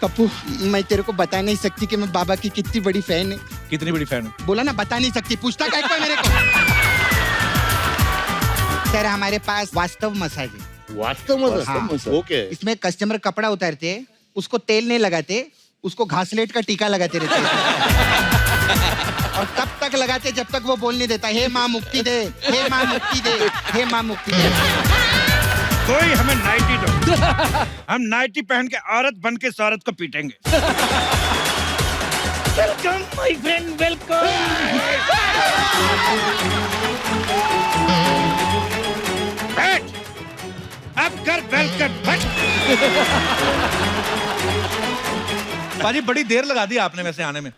कप्पू, मैं तेरे को बता नहीं सकती कि मैं बाबा की कितनी बड़ी फैन है। कितनी बड़ी फैन है? बोला ना, बता नहीं सकती, पूछता क्या है मेरे को। सर, हमारे पास वास्तव मसाज है। वास्तव में? हाँ। ओके। इसमें कस्टमर कपड़ा उतारते हैं, उसको तेल नहीं लगाते, उसको घासलेट का टीका लगाते रहते हैं। और तब तक लगाते जब तक वो बोल नहीं देता, हे माँ मुक्ति दे, हे माँ मुक्ति दे, हे माँ मुक्ति दे। कोई हमें नाइटी दो, हम नाइटी पहन के औरत बन के इस औरत को पीटेंगे। Welcome my friend, welcome. बैठ, अब कर वेलकम, बैठ। पाजी बड़ी देर लगा दी आपने वैसे आने में।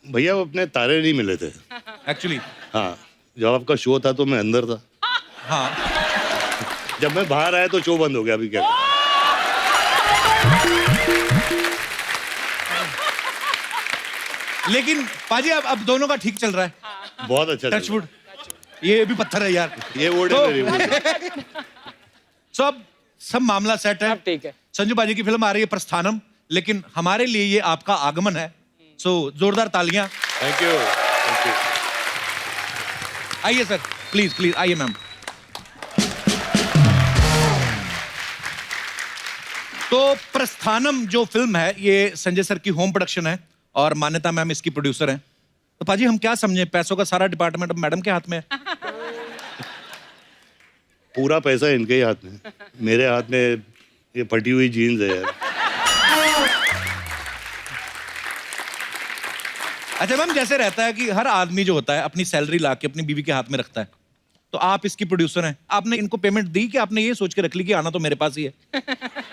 भैया वो अपने तारे नहीं मिले थे एक्चुअली। हाँ, जब आपका शो था तो मैं अंदर था। हाँ, जब मैं बाहर आया तो शो बंद हो गया। अभी क्या? लेकिन पाजी अब दोनों का ठीक चल रहा है। बहुत अच्छा। टचवुड, ये भी पत्थर है यार। ये वोट है मेरी वोट। सो अब सब मामला सेट है। ठीक है। संजू बाजी की फिल्म आ रही है प्रस्थानम, लेकिन हमारे लिए ये आपका आगमन है। सो जोरदार तालियां। Thank you. आइए सर, प्लीज प्लीज आइए मैम। तो प्रस्थानम जो फिल्म है ये संजय सर की होम प्रोडक्शन है और मान्यता मैम इसकी प्रोड्यूसर हैं। तो पाजी हम क्या समझे, पैसों का सारा डिपार्टमेंट अब मैडम के हाथ में है। पूरा पैसा इनके ही हाथ में। मेरे हाथ में ये फटी हुई जीन्स है यार। अच्छा मैम, जैसे रहता है कि हर आदमी जो होता है अपनी सैलरी ला के अपनी बीवी के हाथ में रखता है, तो आप इसकी प्रोड्यूसर हैं, आपने इनको पेमेंट दी कि आपने ये सोच के रख ली कि आना तो मेरे पास ही है,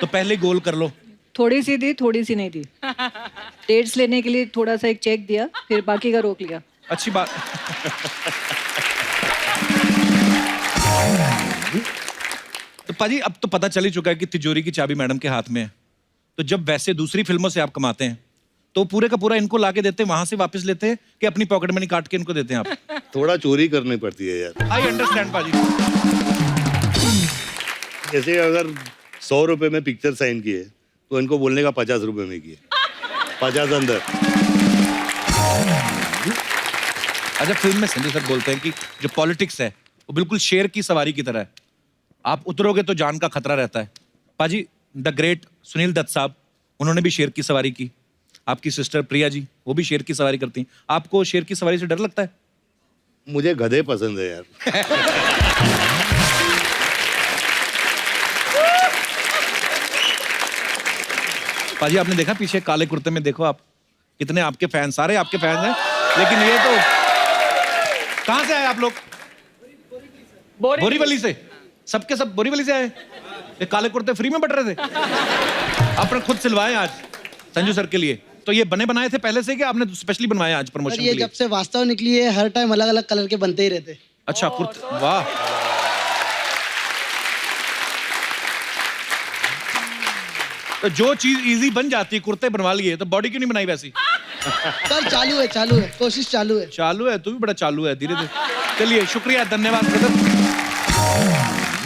तो पहले गोल कर लो। थोड़ी सी दी, थोड़ी सी नहीं दी। डेट्स लेने के लिए थोड़ा सा एक चेक दिया, फिर बाकी का रोक लिया। अच्छी बात। तो पाजी अब तो पता चल ही चुका है कि तिजोरी की चाबी मैडम के हाथ में है। तो जब वैसे दूसरी फिल्मों से आप कमाते हैं तो पूरे का पूरा इनको लाके देते हैं, वहां से वापस लेते हैं कि अपनी पॉकेट मनी काट के इनको देते हैं आप? थोड़ा चोरी करनी पड़ती है यार। आई अंडरस्टैंड पाजी। जैसे अगर 100 रुपए में पिक्चर साइन किए तो इनको बोलने का 50 रुपए में किए। 50 अंदर। अच्छा, फिल्म में संजय सर बोलते हैं कि जो पॉलिटिक्स है वो बिल्कुल शेर की सवारी की तरह है, आप उतरोगे तो जान का खतरा रहता है। पाजी द ग्रेट सुनील दत्त साहब, उन्होंने भी शेर की सवारी की। आपकी सिस्टर प्रिया जी, वो भी शेर की सवारी करती हैं। आपको शेर की सवारी से डर लगता है? मुझे गधे पसंद है यार। पाजी आपने देखा पीछे काले कुर्ते में, देखो आप कितने आपके फैन, सारे आपके फैन हैं, लेकिन ये तो कहां से आए आप लोग? बोरीवली से। सबके सब बोरीवली से आए। ये काले कुर्ते फ्री में बट रहे थे? आपने खुद सिलवाए आज संजू सर के लिए? तो ये बने बनाए थे पहले से कि आपने स्पेशली बनवाए आज प्रमोशन के लिए? जब से वास्तव निकली है हर टाइम अलग अलग कलर के बनते ही रहते। अच्छा, कुर्ते, वाह। तो जो चीज इजी बन जाती है, कुर्ते बनवा लिए, तो बॉडी क्यों नहीं बनाई वैसी? सर चालू है, कोशिश चालू है। चालू है, तू भी बड़ा चालू है, धीरे धीरे। चलिए, शुक्रिया, धन्यवाद ब्रदर।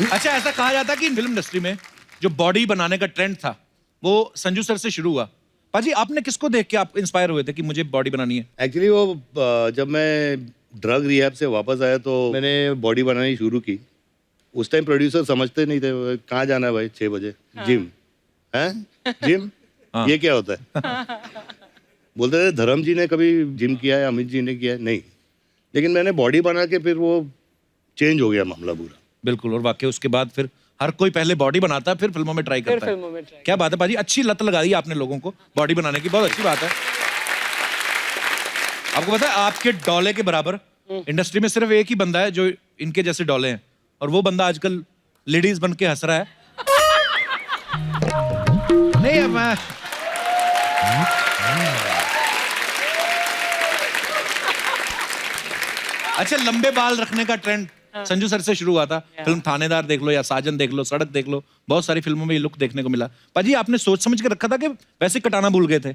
अच्छा, ऐसा कहा जाता है कि फिल्म इंडस्ट्री में जो बॉडी बनाने का ट्रेंड था वो संजू सर से शुरू हुआ। पाजी आपने किसको देख के आप इंस्पायर हुए थे कि मुझे बॉडी बनानी है? एक्चुअली वो जब मैं ड्रग रिहैब से वापस आया तो मैंने बॉडी बनानी शुरू की। उस टाइम प्रोड्यूसर समझते नहीं थे, कहाँ जाना है भाई 6 बजे? जिम है? जिम? ये क्या होता है? बोलते थे धर्म जी ने कभी जिम किया है, अमित जी ने किया है? नहीं। लेकिन मैंने बॉडी बना के फिर वो चेंज हो गया मामला पूरा। बिल्कुल, और वाकई उसके बाद फिर हर कोई पहले बॉडी बनाता है फिर फिल्मों में ट्राई करता है। क्या बात है पाजी, अच्छी लत लगा दी आपने लोगों को बॉडी बनाने की, बहुत अच्छी बात है। आपको पता है आपके डोले के बराबर इंडस्ट्री में सिर्फ एक ही बंदा है जो इनके जैसे डोले हैं, और वो बंदा आजकल लेडीज बन के हंस रहा है। नहीं है मैं अच्छा, लंबे बाल रखने का ट्रेंड संजू सर से शुरू हुआ था। फिल्म थानेदार देख लो या साजन देख लो, सड़क देख लो, बहुत सारी फिल्मों में ये लुक देखने को मिला। पाजी आपने सोच समझ के रखा था कि वैसे कटाना भूल गए थे?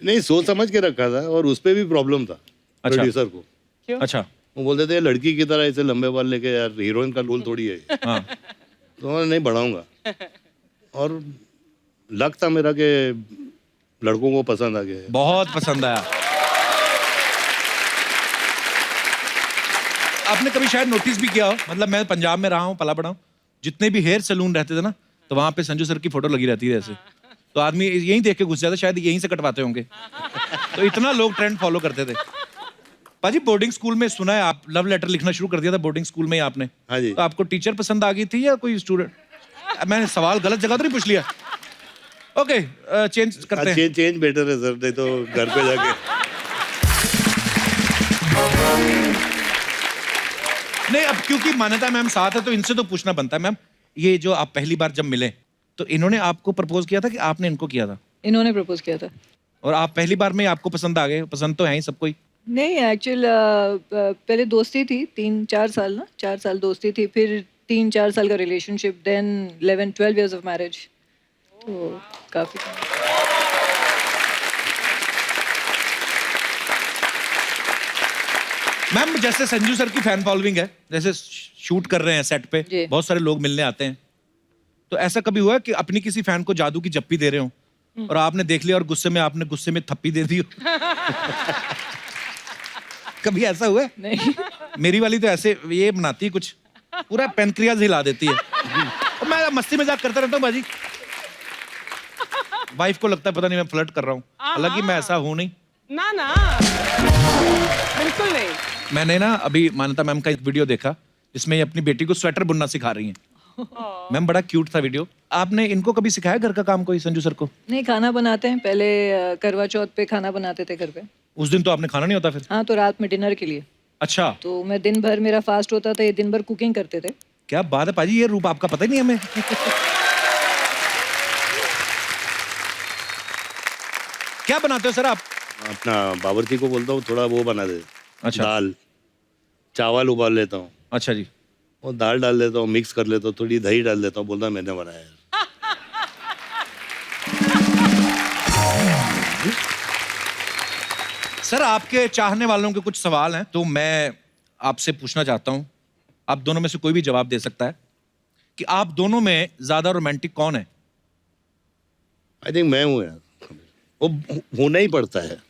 नहीं, सोच समझ के रखा था, और उस पे भी प्रॉब्लम था प्रोड्यूसर को। क्यों? अच्छा, वो बोलते थे लड़की की तरह ऐसे लंबे बाल लेके यार हीरोइन का रोल थोड़ी है। हाँ। तो नहीं बढ़ाऊंगा। और लक था मेरा कि लड़कों को पसंद आ गया। बहुत पसंद आया। आपने कभी शायद नोटिस भी किया हो, मतलब मैं पंजाब में रहा हूँ, पला बड़ा हूँ, जितने भी हेयर सैलून रहते थे ना, तो वहां पे संजू सर की फोटो लगी रहती है ऐसे, तो आदमी यहीं देख के घुस जाता, शायद यहीं से कटवाते होंगे। तो इतना लोग ट्रेंड फॉलो करते थे। पाजी बोर्डिंग स्कूल में सुना है आप लव लेटर लिखना शुरू कर दिया था बोर्डिंग स्कूल में ही आपने? हाँ जी। तो आपको टीचर पसंद आ गई थी या कोई स्टूडेंट? मैंने सवाल गलत जगह तो नहीं पूछ लिया? ओके, चेंज करते हैं। चेंज बेटर है सर, नहीं तो घर पे जाके। नहीं, अब क्योंकि मान्यता मैम साथ है तो इनसे तो पूछना बनता है। मैम, ये जो आप पहली बार जब मिले तो इन्होंने आपको प्रपोज किया था कि आपने इनको किया था? इन्होंने प्रपोज किया था। और आप पहली बार में आपको पसंद आ गए? पसंद तो है ही सबको ही। नहीं, एक्चुअल पहले दोस्ती थी 3-4 साल ना, 4 साल दोस्ती थी, फिर 3-4 साल का relationship, then 11-12 years of marriage, तो काफी। मैम, जैसे संजू सर की फैन फॉलोइंग है, जैसे शूट कर रहे हैं सेट पे, जी। बहुत सारे लोग मिलने आते हैं, तो ऐसा कभी हुआ है कि अपनी किसी फैन को जादू की जप्पी दे रहे हो और आपने देख लिया और आपने गुस्से में थप्पी दे दी हो? कभी ऐसा हुआ है? नहीं। मेरी वाली तो ऐसे ये बनाती है कुछ, पूरा पेनक्रियाज हिला देती है। और मैं मस्ती मजाक करता रहता हूँ बाजी। वाइफ को लगता है पता नहीं मैं फ्लर्ट कर रहा हूँ, हालांकि मैं ऐसा हूँ नहीं। ना ना, बिल्कुल नहीं। मैंने ना अभी मान्यता मैम का एक वीडियो देखा जिसमें ये अपनी बेटी को स्वेटर बुनना सिखा रही हैं। मैम, बड़ा क्यूट था वीडियो। आपने इनको कभी सिखाया घर का काम कोई, संजू सर को? नहीं, खाना बनाते हैं पहले, करवा चौथ पे खाना बनाते थे घर पे। उस दिन तो आपने खाना नहीं होता फिर? हाँ, तो रात में डिनर के लिए। अच्छा, तो मैं दिन भर, मेरा फास्ट होता था, ये दिन भर कुकिंग करते थे। क्या बात है पाजी, ये रूप आपका पता ही नहीं हमें। क्या बनाते हो सर आप? अपना बावर्ची को बोलता हूँ थोड़ा वो बना दे। अच्छा। दाल चावल उबाल लेता हूँ, अच्छा जी। वो दाल डाल देता हूँ, मिक्स कर लेता हूँ, थोड़ी दही डाल देता हूँ, बोलता मैंने बनाया है। सर, आपके चाहने वालों के कुछ सवाल हैं तो मैं आपसे पूछना चाहता हूं। आप दोनों में से कोई भी जवाब दे सकता है कि आप दोनों में ज्यादा रोमांटिक कौन है? आई थिंक मैं हूँ यार, वो होना ही पड़ता है।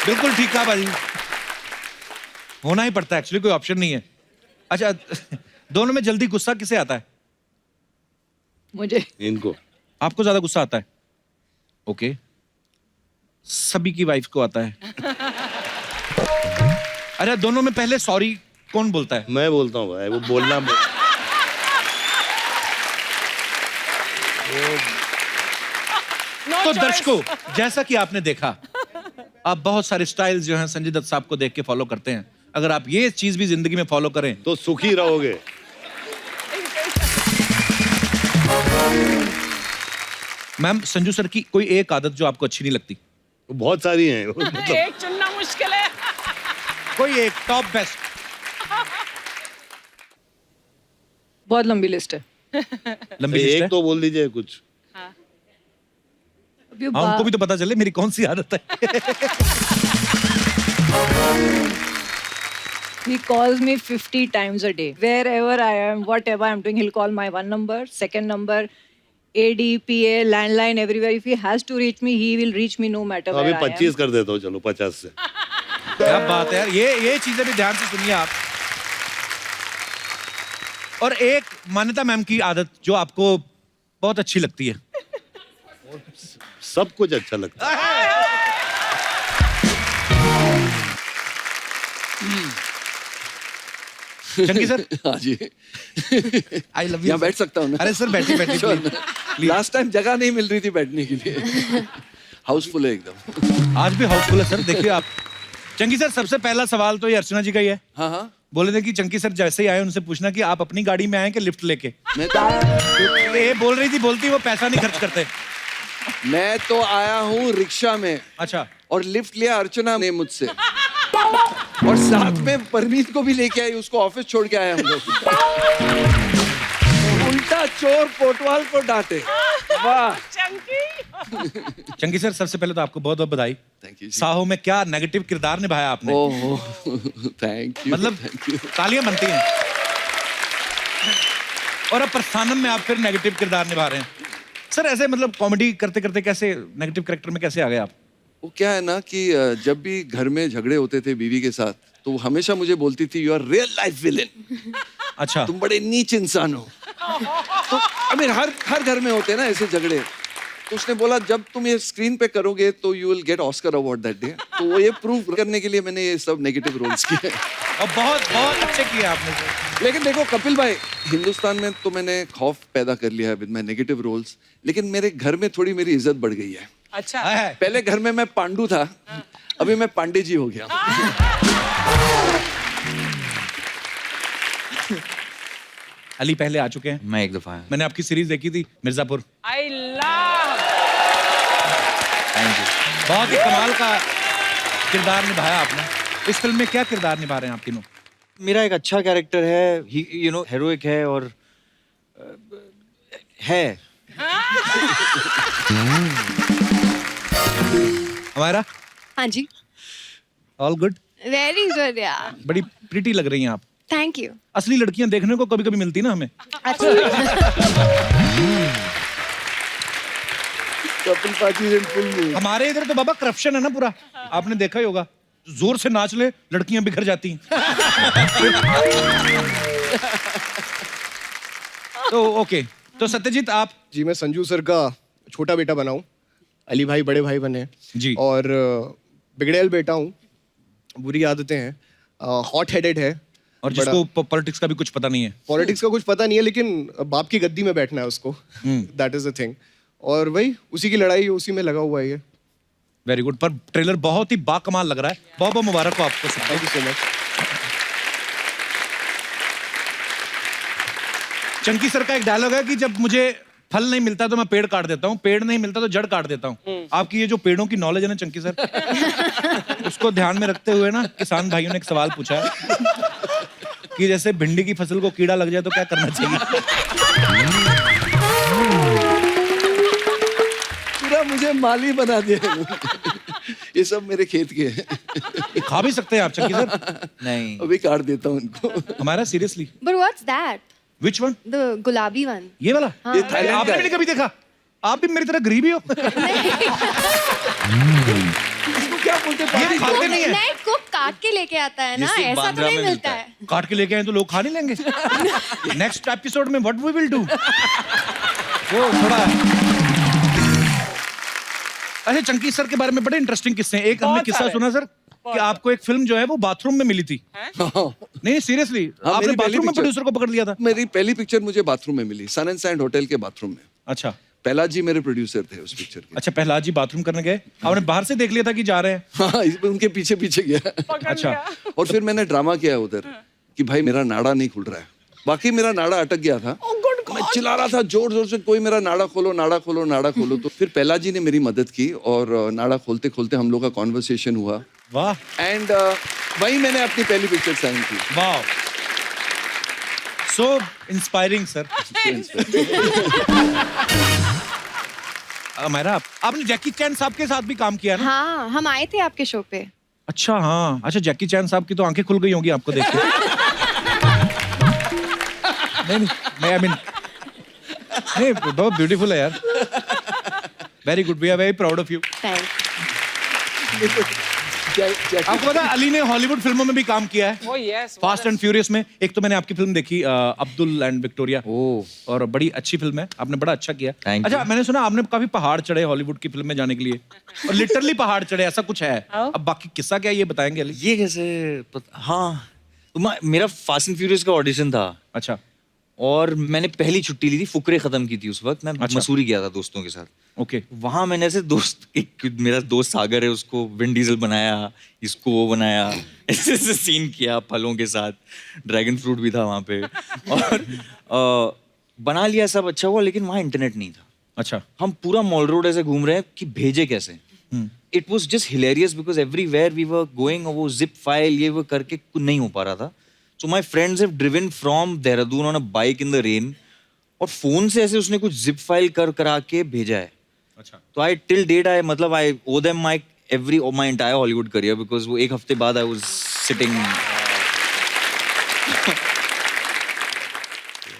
बिल्कुल ठीक कहा भाई, होना ही पड़ता है, एक्चुअली कोई ऑप्शन नहीं है। अच्छा, दोनों में जल्दी गुस्सा किसे आता है? मुझे। इनको। आपको ज्यादा गुस्सा आता है? ओके, सभी की वाइफ को आता है। अरे, दोनों में पहले सॉरी कौन बोलता है? मैं बोलता हूँ भाई, वो बोलना तो दर्शकों, जैसा कि आपने देखा, आप बहुत सारे स्टाइल्स जो हैं संजय दत्त साहब को देख के फॉलो करते हैं। अगर आप ये चीज भी जिंदगी में फॉलो करें तो सुखी रहोगे। मैम, संजू सर की कोई एक आदत जो आपको अच्छी नहीं लगती? बहुत सारी हैं। एक चुनना मुश्किल है। कोई एक टॉप बेस्ट? बहुत लंबी लिस्ट है। लंबी लिस्ट है? एक तो बोल दीजिए कुछ। अभी हाँ, उनको भी तो पता चले मेरी कौन सी आदत है। He calls me 50 times a day. Wherever I am, whatever I'm doing, he'll call my one number, second number, AD, PA, landline, everywhere. If he has to reach me, he will reach me no matter तो अभी where I am. 25 कर देता हूँ, चलो 50 से। क्या बात है यार, ये चीजें भी ध्यान से सुनिए आप। और एक मान्यता मैम की आदत जो आपको बहुत अच्छी लगती है? सब कुछ अच्छा लगता है। चंकी सर, हाँ जी, आई लव यू। यहाँ बैठ सकता हूँ ना? अरे सर, बैठिए बैठिए प्लीज। लास्ट टाइम जगह नहीं मिल रही थी बैठने के लिए। हाउसफुल है एकदम। आज भी हाउसफुल है सर, देखिए आप। चंकी सर, सबसे पहला सवाल तो ये अर्चना जी का ही है। हाँ हाँ, बोले थे कि चंकी सर जैसे ही आए उनसे पूछना कि आप अपनी गाड़ी में आए कि लिफ्ट लेके? मैं तो ये बोल रही थी, बोलती वो पैसा नहीं खर्च करते। मैं तो आया हूँ रिक्शा में अच्छा, और लिफ्ट लिया अर्चना ने मुझसे, और साथ में परमीत को भी लेके आई, उसको ऑफिस छोड़ के आया हम लोग। उल्टा चोर कोतवाल को डांटे। वाह चंकी सर, सबसे पहले तो आपको बहुत बहुत बधाई। Thank you. साहो में क्या नेगेटिव किरदार निभाया आपने। ओह थैंक यू, मतलब थैंक यू। तालियां बनती हैं। और अब प्रस्थानम में आप फिर नेगेटिव किरदार निभा रहे हैं सर। ऐसे मतलब कॉमेडी करते करते कैसे नेगेटिव कैरेक्टर में कैसे आ गए आप? वो क्या है ना कि जब भी घर में झगड़े होते थे बीवी के साथ, तो वो हमेशा मुझे बोलती थी, you are real life villain. अच्छा। तुम बड़े नीच इंसान हो। तो आई मीन हर घर में होते हैं ना ऐसे झगड़े। तो उसने बोला जब तुम ये स्क्रीन पे करोगे तो you will get Oscar award that day. तो वो ये प्रूव करने के लिए मैंने ये सब नेगेटिव रोल्स किए। और बहुत बहुत अच्छे किए आपने सर। लेकिन देखो कपिल भाई, हिंदुस्तान में तो मैंने खौफ पैदा कर लिया है विद माय नेगेटिव रोल्स, लेकिन मेरे घर में थोड़ी मेरी इज्जत बढ़ गई है। अच्छा। है। पहले घर में मैं पांडु था, अभी मैं पांडे जी हो गया। अली पहले आ चुके हैं। मैं एक दफा आया। मैंने आपकी सीरीज देखी थी Mirzapur. I love. Thank you. बहुत ही कमाल का किरदार निभाया आपने। इस फिल्म में क्या किरदार निभा रहे हैं आप तीनों? मेरा एक अच्छा कैरेक्टर है, यू नो हेरोइक है और है। हमारा हाँ जी, ऑल गुड। वेरी गुड यार, बड़ी प्रिटी लग रही हैं आप। Thank you. असली लड़कियां देखने को कभी कभी मिलती ना हमें। कपिल पाजी इन फुल मूड। हमारे इधर तो बाबा करप्शन है ना पूरा, आपने देखा ही होगा। जोर से नाच ले लड़कियां बिखर जाती हैं। तो ओके, तो सत्यजीत आप? जी मैं संजू सर का छोटा बेटा बना हूँ, अली भाई बड़े भाई बने जी। और बिगड़ैल बेटा हूँ, बुरी आदतें हैं, हॉट हेडेड है और जिसको पॉलिटिक्स का भी कुछ पता नहीं है। पॉलिटिक्स का कुछ पता नहीं है, लेकिन बाप की गद्दी में बैठना है उसको, दैट इज द थिंग। और वही उसी की लड़ाई, उसी में लगा हुआ है ये। Very good. पर ट्रेलर बहुत ही बाकमाल लग रहा है। बहुत बहुत मुबारक हो आपको। Thank you so much. Chunky sir का एक डायलॉग है कि जब मुझे फल नहीं मिलता तो मैं पेड़ काट देता हूँ, पेड़ नहीं मिलता तो जड़ काट देता हूँ। आपकी ये जो पेड़ों की नॉलेज है ना चंकी सर, उसको ध्यान में रखते हुए ना किसान भाइयों ने एक सवाल पूछा है कि जैसे भिंडी की फसल को कीड़ा लग जाए तो क्या करना चाहिए? पूरा मुझे माली बना दिया। ये सब मेरे खेत के हैं। खा भी सकते हैं आप चंकी सर? नहीं। अभी काट देता हूँ उनको। हमारा seriously. But what's that? Which one? The गुलाबी one. ये वाला? ये थाईलैंड का आपने भी है। नहीं कभी देखा? आप भी मेरी तरह गरीब ही हो। इसको क्या बोलते हैं? ये खाते नहीं है। नहीं, कुक काट के लेके आता है ना, ये सिर्फ ऐसा तो बांद्रा नहीं में मिलता मिलता है। काट के लेके आए तो लोग खा नहीं लेंगे? नेक्स्ट एपिसोड में व्हाट वी विल डू, वो थोड़ा। अच्छा, चंकी सर के बारे में बड़े इंटरेस्टिंग किस्से हैं। एक हमने बहुत किस्सा सारे। सुना सर कि आपको एक फिल्म जो है वो बाथरूम में मिली थी। नहीं सीरियसली, हाँ, आपने मेरी पहली बाथरूम में पिक्चर। प्रोड्यूसर को पकड़ लिया था? मेरी पहली पिक्चर मुझे बाथरूम में मिली, सन एंड सैंड होटल के बाथरूम में। अच्छा पहला जी मेरे प्रोड्यूसर थे उस पिक्चर के। अच्छा, पहला जी बाथरूम करने गए, आपने बाहर से देख लिया था कि जा रहे हैं? हाँ, उनके पीछे पीछे गया। अच्छा। और फिर मैंने ड्रामा किया उधर कि भाई मेरा नाड़ा नहीं खुल रहा है। बाकी मेरा नाड़ा अटक गया था। मैं चिल्ला रहा था जोर जोर से, कोई मेरा नाड़ा खोलो, नाड़ा खोलो, नाड़ा खोलो। तो फिर पहला जी ने मेरी मदद की और नाड़ा खोलते खोलते हम लोग का कॉन्वर्सेशन हुआ। वाह। एंड वही मैंने अपनी पहली पिक्चर साइन की। वाह, सो इंस्पायरिंग सर। मेरा आपने जैकी चैन साहब के साथ भी काम किया ना? हाँ, हम आए थे आपके शो पे। अच्छा हाँ, अच्छा जैकी चैन साहब की तो आंखें खुल गई होंगी आपको देख के। नहीं मैं आई मीन नहीं, बहुत ब्यूटीफुल है यार। Very good, we are very proud of you. Thank. आपको पता है अली ने हॉलीवुड फिल्मों में भी काम किया है। Oh yes. Fast and furious में। एक तो मैंने आपकी फिल्म देखी अब्दुल एंड विक्टोरिया, और बड़ी अच्छी फिल्म है, आपने बड़ा अच्छा किया। Thank अच्छा you. मैंने सुना आपने काफी पहाड़ चढ़े हॉलीवुड की फिल्म में जाने के लिए, और लिटरली पहाड़ चढ़े, ऐसा कुछ है? अब बाकी किस्सा क्या है ये बताएंगे अली? ये कैसे हाँ, मेरा फास्ट एंड फ्यूरियस का ऑडिशन था। अच्छा। और मैंने पहली छुट्टी ली थी, फुकरे खत्म की थी उस वक्त। मैं अच्छा। मसूरी गया था दोस्तों के साथ। ओके। वहां मैंने ऐसे दोस्त, एक मेरा दोस्त सागर है, उसको विन डीजल बनाया, इसको वो बनाया, ऐसे ऐसे सीन किया फलों के साथ। ड्रैगन फ्रूट भी था वहां पे। और बना लिया, सब अच्छा हुआ, लेकिन वहां इंटरनेट नहीं था। अच्छा। हम पूरा मॉल रोड ऐसे घूम रहे हैं कि भेजे कैसे। It was just hilarious because everywhere we were going, वो जिप फाइल ये वो करके कुछ नहीं हो पा रहा था। So my friends have driven from Dehradun on a bike in the rain, और फोन से ऐसे उसने कुछ जिप फाइल करा के भेजा है। अच्छा। तो आई टिल डेट आई मतलब I owe them my entire Hollywood career, because वो एक हफ्ते बाद आई वाज सिटिंग।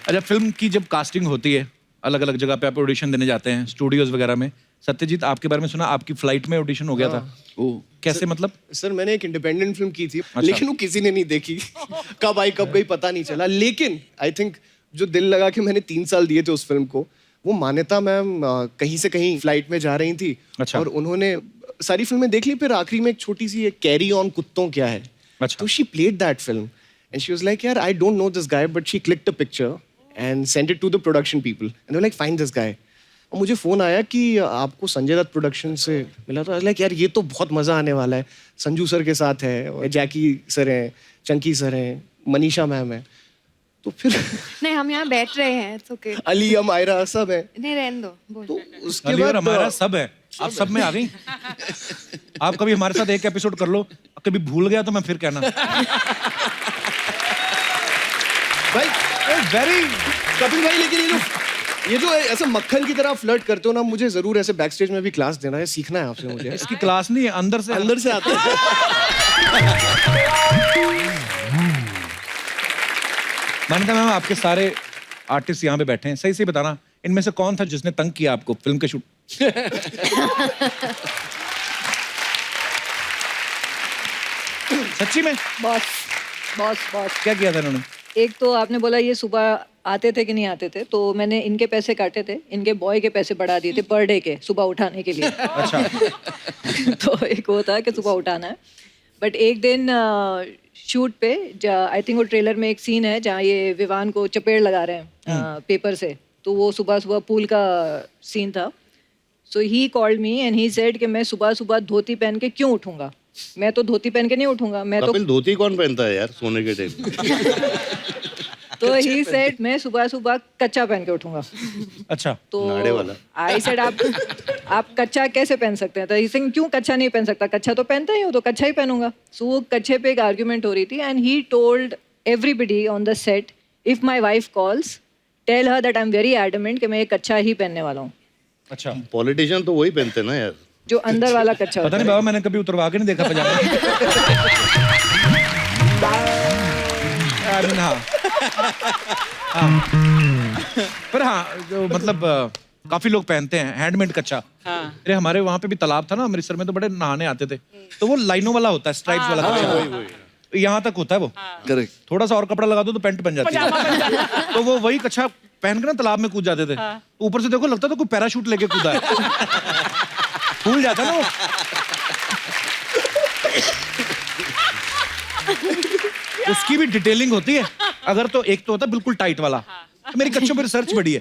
अच्छा, फिल्म की जब कास्टिंग होती है, अलग अलग जगह पे आप ऑडिशन देने जाते हैं, स्टूडियोज वगैरह में, सत्यजीत आपके बारे में सुना आपकी फ्लाइट में ऑडिशन हो गया था? ओ कैसे मतलब? सर मैंने एक इंडिपेंडेंट फिल्म की थी, लेकिन वो किसी ने नहीं देखी। कब आई कब गई पता नहीं चला। लेकिन आई थिंक जो दिल लगा के मैंने 3 साल दिए थे उस फिल्म को, वो मान्यता मैम कहीं से कहीं फ्लाइट में जा रही थी। अच्छा। और उन्होंने सारी फिल्में देख ली, फिर आखिरी में एक छोटी सी कैरी ऑन कुत्तों क्या है, अच्छा। तो she played that film and she was like यार I don't know this guy but she clicked a picture and sent it to the production people and they were like find this guy. और मुझे phone आया कि आपको Sanjay Dutt production से मिला, तो like यार ये तो बहुत मजा आने वाला है, संजू सर के साथ है, और जैकी सर हैं, चंकी सर हैं, मनीषा मैम है। तो फिर नहीं हम यहाँ बैठ रहे हैं, it's okay. अली अमायरा सब है। नहीं रहने दो, बोल। तो उसके अली और बाद हमारा सब है, आप सब में आ गई। आप कभी हमारे साथ एक एपिसोड कर लो, कभी भूल गया तो मैं फिर कहना। भाई वेरी कपिल भाई, लेकिन ये जो ऐसे मक्खन की तरह फ्लर्ट करते हो ना, मुझे जरूर ऐसे बैक स्टेज में भी क्लास देना है, सीखना है आपसे मुझे। इसकी क्लास नहीं है, अंदर से आता है। मान्यता मैम, आपके सारे आर्टिस्ट यहाँ पे बैठे हैं, सही से बताना इनमें से कौन था जिसने तंग किया आपको फिल्म के शूट? सच्ची में? बॉस बॉस बॉस क्या किया था इन्होंने? एक तो आपने बोला ये सुबह आते थे कि नहीं आते थे, तो मैंने इनके पैसे काटे थे, इनके बॉय के पैसे बढ़ा दिए थे पर डे के, सुबह उठाने के लिए। अच्छा। तो एक वो था कि सुबह उठाना है। बट एक दिन शूट पे आई थिंक वो ट्रेलर में एक सीन है जहाँ ये विवान को चपेड़ लगा रहे हैं पेपर से, तो वो सुबह सुबह पूल का सीन था। So he called me and he said कि मैं सुबह सुबह धोती पहन के क्यों उठूंगा, मैं तो धोती पहन के नहीं उठूंगा, मैं तो कपिल धोती कौन पहनता है यार सोने के टाइम? तो ही सेड मैं सुबह सुबह कच्चा पहन के उठूंगा। अच्छा। तो नाड़े वाला। आई सेड आप कच्चा कैसे पहन सकते हैं? तो ही सेइंग क्यों कच्चा नहीं पहन सकता, कच्चा तो पहनता ही हो, तो कच्चा ही पहनूंगा। सो वो कच्चे पे एक आर्ग्यूमेंट हो रही थी and he told everybody on the set if my wife calls tell her that I am very adamant कि मैं ये कच्चा ही पहनने वाला हूँ। अच्छा। पॉलिटिशियन तो वही पहनते हैं ना यार। जो अंदर वाला कच्चा पता होता नहीं है। बाबा, मैंने कभी उतरवा के नहीं देखा पजामा। I mean, हाँ। पर हाँ, जो मतलब काफी लोग पहनते हैं हैंडमेड कच्चा। अरे हमारे वहाँ पे भी तालाब था ना अमृतसर में, तो बड़े नहाने आते थे, तो वो लाइनों वाला होता है, स्ट्राइप्स वाला कच्चा, यहाँ तक होता है वो। करेक्ट। थोड़ा सा और कपड़ा लगा दो तो पैंट बन जाती है। तो वो वही कच्चा पहन के ना तालाब में कूद जाते थे। ऊपर से देखो लगता था कोई पैराशूट लेके कूदा है। भूल जाता ना वो। उसकी भी डिटेलिंग होती है। अगर तो एक तो होता है बिल्कुल टाइट वाला, तो मेरी कच्चों पे रिसर्च बड़ी है,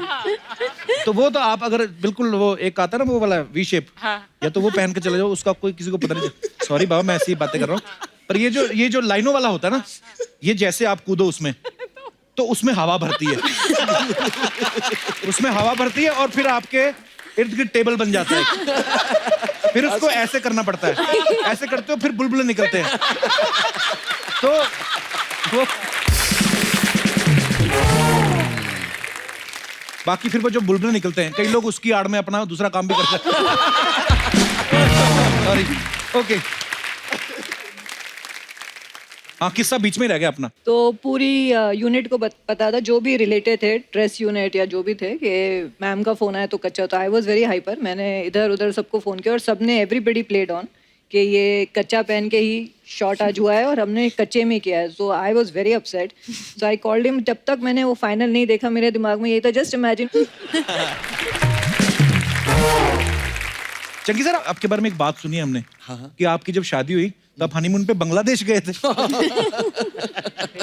तो वो तो आप अगर बिल्कुल वो एक आता है ना वो वाला वी शेप, या तो वो पहन के चले जाओ, उसका कोई किसी को पता नहीं। सॉरी बाबा, मैं ऐसी ही बातें कर रहा हूँ, पर ये जो लाइनों वाला होता है ना, ये जैसे आप कूदो उसमें, तो उसमें हवा भरती है। उसमें हवा भरती है और फिर आपके इर्द गिर्द टेबल बन जाता है। फिर उसको ऐसे करना पड़ता है, ऐसे करते हो फिर बुलबुले निकलते हैं। तो वो बाकी फिर वो जो बुलबुले निकलते हैं, कई लोग उसकी आड़ में अपना दूसरा काम भी करते हैं। Sorry, okay. हाँ, किस्सा बीच में रह गया अपना। तो पूरी यूनिट को पता था, जो भी रिलेटेड थे, ड्रेस यूनिट या जो भी थे, कि मैम का फोन आया तो कच्चा। तो आई वाज वेरी हाइपर, मैंने इधर उधर सबको फोन किया और सबने एवरीबडी प्लेड ऑन कि ये कच्चा पहन के ही शॉट आज हुआ है और हमने कच्चे में किया है। So I was very upset, so I called him. जब तक मैंने वो फाइनल नहीं देखा, मेरे दिमाग में यही था, जस्ट इमेजिन। चंकी सर, आपके बारे में एक बात सुनी हमने कि आपकी जब शादी हुई तो आप हनीमून पे बांग्लादेश गए थे।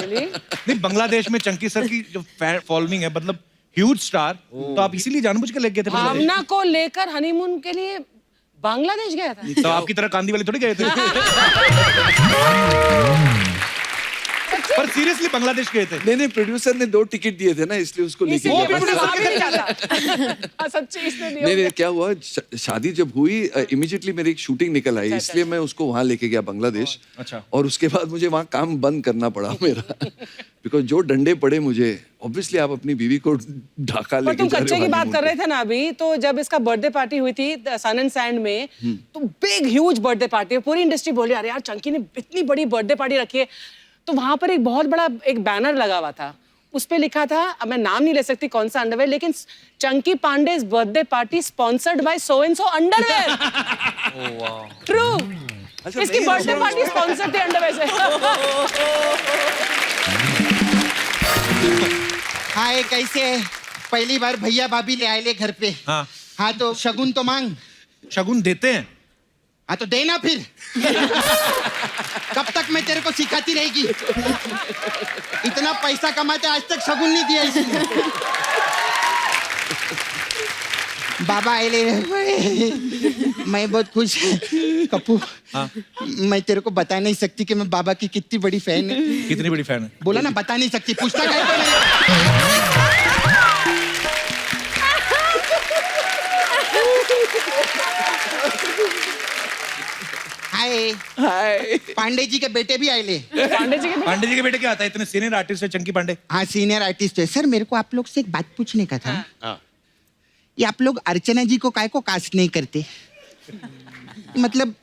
नहीं, बांग्लादेश में चंकी सर की जो फॉलोइंग है, मतलब ह्यूज स्टार, तो आप इसीलिए जानबूझ के लेके गए थे बांग्लादेश? भावना को लेकर हनीमून के लिए बांग्लादेश गया था। तो आपकी तरह कांदी वाले थोड़ी गए थे। पर सीरियसली बांग्लादेश गए थे? नहीं, प्रोड्यूसर ने 2 टिकट दिए थे ना, इसलिए उसको लेके वो गया। भी प्रोड्यूसर भी नहीं जाता। सच्ची इसने दिया। नहीं, क्या हुआ, शादी जब हुई इमीडिएटली मेरी एक शूटिंग निकल आई, इसलिए मैं उसको वहां लेके गया बांग्लादेश। अच्छा। और उसके बाद मुझे वहां काम बंद करना पड़ा मेरा, बिकॉज जो डंडे पड़े मुझे। ऑब्वियसली आप अपनी बीवी को ढाका पर लेके तुम जा रहे कच्चे हो की बात honeymoon कर पे। रहे थे ना अभी, तो जब इसका बर्थडे पार्टी हुई थी सन एंड सैंड में, तो बिग ह्यूज बर्थडे पार्टी, पूरी इंडस्ट्री बोली अरे यार चंकी ने इतनी बड़ी बर्थडे पार्टी रखी है। तो वहां पर एक बहुत बड़ा एक बैनर लगा हुआ था, उस पे लिखा था, अब मैं नाम नहीं ले सकती कौन सा अंडरवेयर, लेकिन Chunky Pandey birthday party sponsored by so and so underwear. True, इसकी बर्थडे पार्टी स्पॉन्सर्ड थी अंडरवेयर से। हाय, कैसे है? पहली बार भैया भाभी ले आए ले घर पे। हाँ। हाँ तो शगुन तो मांग। शगुन देते हैं। हाँ तो देना फिर। कब तक मैं तेरे को सिखाती रहेगी? इतना पैसा कमाते आज तक शगुन नहीं दिया इसने। बाबा आए ले। मैं बहुत खुश। कप्पू, हाँ। मैं तेरे को बता नहीं सकती कि मैं बाबा की कितनी बड़ी फैन है। कितनी बड़ी फैन है? बोला ना, बता नहीं सकती। पूछता क्या है मेरे? हाय। हाय पांडे जी के बेटे भी आए ले। पांडे जी के पांडे जी के बेटे क्या आता है? इतने सीनियर आर्टिस्ट है चंकी पांडे। हाँ, सीनियर आर्टिस्ट है। सर, मेरे को आप लोग से एक बात पूछने का था। हाँ। ये आप लोग अर्चना जी को काहे को कास्ट नहीं करते? मतलब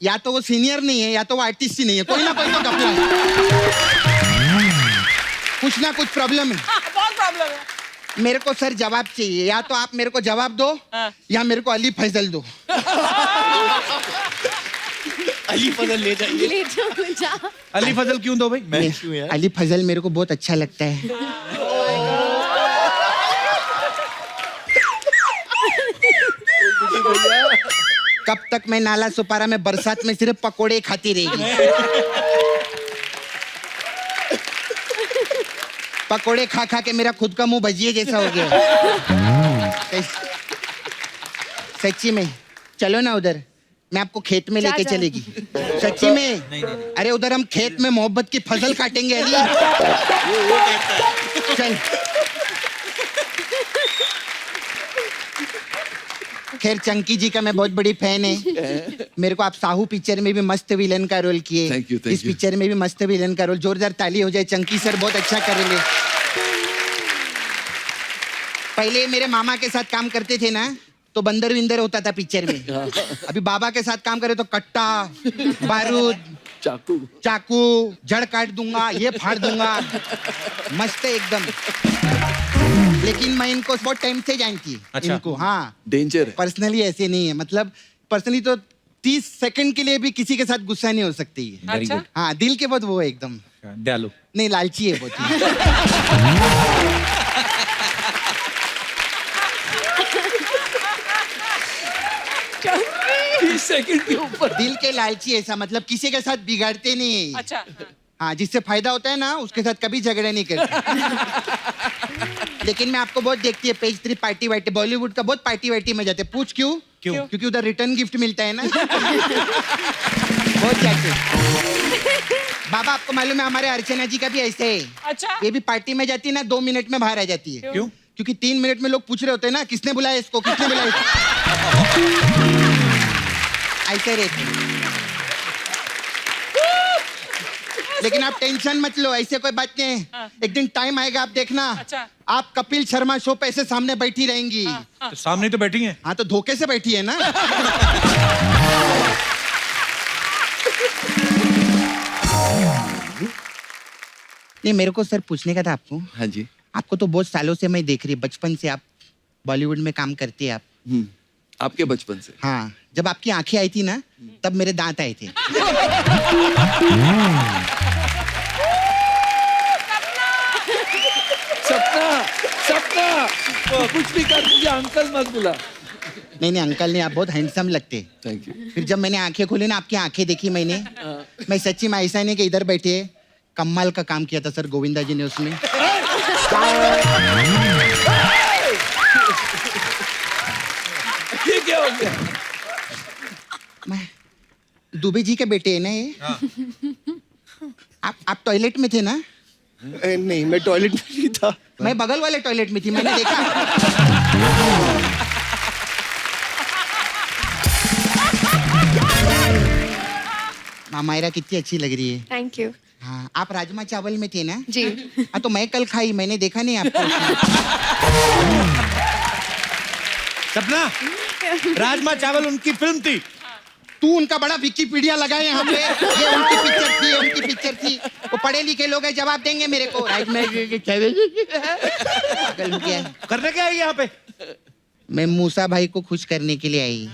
या तो वो सीनियर नहीं है या तो वो आर्टिस्ट ही नहीं है, कोई ना कोई तो घपला है। कुछ ना कुछ प्रॉब्लम है। बहुत प्रॉब्लम है। मेरे को सर जवाब चाहिए। या तो आप मेरे को जवाब दो या मेरे को अली फैजल दो। अली फजल ले जाइए। ले जाओ जा। अली फजल क्यों दो भाई? मैं अली फजल मेरे को बहुत अच्छा लगता है। कब तक मैं नाला सुपारा में बरसात में सिर्फ पकोड़े खाती रहेगी? पकोड़े खा खा के मेरा खुद का मुंह भजिए जैसा हो गया। सच्ची में चलो ना उधर, मैं आपको खेत में लेके चलेगी। सच्ची में? अरे उधर हम खेत में मोहब्बत की फसल काटेंगे अली। चल। खैर, चंकी जी का मैं बहुत बड़ी फैन है। मेरे को आप साहू पिक्चर में भी मस्त विलन का रोल किए। Thank you. इस पिक्चर में भी मस्त विलन का रोल। जोरदार ताली हो जाए। चंकी सर बहुत अच्छा कर रहे। पहले मेरे मामा के साथ काम करते थे ना तो बंदर विंदर होता था पिक्चर में। अभी बाबा के साथ काम करे तो कट्टा, बारूद, चाकू, जड़ काट दूंगा, ये फाड़ दूंगा। मस्त है एकदम। लेकिन मैं इनको बहुत टाइम से जानती हूँ। अच्छा। इनको, हाँ, डेंजर है। पर्सनली ऐसे नहीं है। मतलब पर्सनली तो 30 सेकंड के लिए भी किसी के साथ गुस्सा नहीं हो सकती है। Very good. हाँ, दिल के बहुत वो है एकदम। दयालु। नहीं, लालची है बहुत। सेकंड के ऊपर दिल के लालची ऐसा, मतलब किसी के साथ बिगाड़ते नहीं है। अच्छा। हाँ, जिससे फायदा होता है ना उसके साथ कभी झगड़ा नहीं करते। लेकिन मैं आपको बहुत देखती है पेज 3 पार्टी वार्टी, बॉलीवुड का बहुत पार्टी वार्टी में जाते। पूछ क्यों? क्योंकि उधर रिटर्न गिफ्ट मिलता है ना। बहुत जाते। बाबा, आपको मालूम है हमारे अर्चना जी का भी ऐसे है। अच्छा। ये भी पार्टी में जाती है ना 2 मिनट में बाहर आ जाती है। क्यों? क्योंकि 3 मिनट में लोग पूछ रहे होते हैं ना, किसने बुलाया इसको, किसने बुलाया इसको। ऐसे रहते। लेकिन आप टेंशन मत लो, ऐसे कोई बात नहीं है। एक दिन टाइम आएगा, आप देखना। अच्छा। आप कपिल शर्मा शो पे ऐसे सामने बैठी रहेंगी। तो सामने तो बैठी हैं। हाँ, तो धोखे से बैठी है ना। नहीं, मेरे को सर पूछने का था आपको। हाँ जी। आपको तो बहुत सालों से मैं देख रही, बचपन से आप बॉलीवुड में काम करती है आप। आपके बचपन से? हाँ, जब आपकी आंखें आई थी ना तब मेरे दांत आए थे। सपना, सपना, कुछ भी कर, मुझे अंकल मत बुला। नहीं नहीं अंकल नहीं, आप बहुत हैंडसम लगते। Thank you. फिर जब मैंने आंखें खोली ना, आपकी आंखें देखी मैंने, मैं सच्ची में ऐसा नहीं कि इधर बैठे, कमाल का काम किया था सर गोविंदा जी ने उसमें। ये क्या हो गया? मैं दुबे जी के बेटे है ना ये। आप टॉयलेट में थे ना? नहीं, मैं टॉयलेट में नहीं था। मैं बगल वाले टॉयलेट में थी, मैंने देखा। मामायरा कितनी अच्छी लग रही है। Thank you. हाँ, आप राजमा चावल में थे ना? जी। हाँ, तो मैं कल खाई, मैंने देखा नहीं आपको। सपना, राजमा चावल उनकी फिल्म थी। तू उनका बड़ा विकिपीडिया लगाए यहाँ पे, ये उनकी पिक्चर थी, ये उनकी पिक्चर थी। वो पढ़े लिखे लोग हैं, जवाब देंगे मेरे को। राइट में करने क्या है यहाँ पे? मैं मूसा भाई को खुश करने के लिए आई।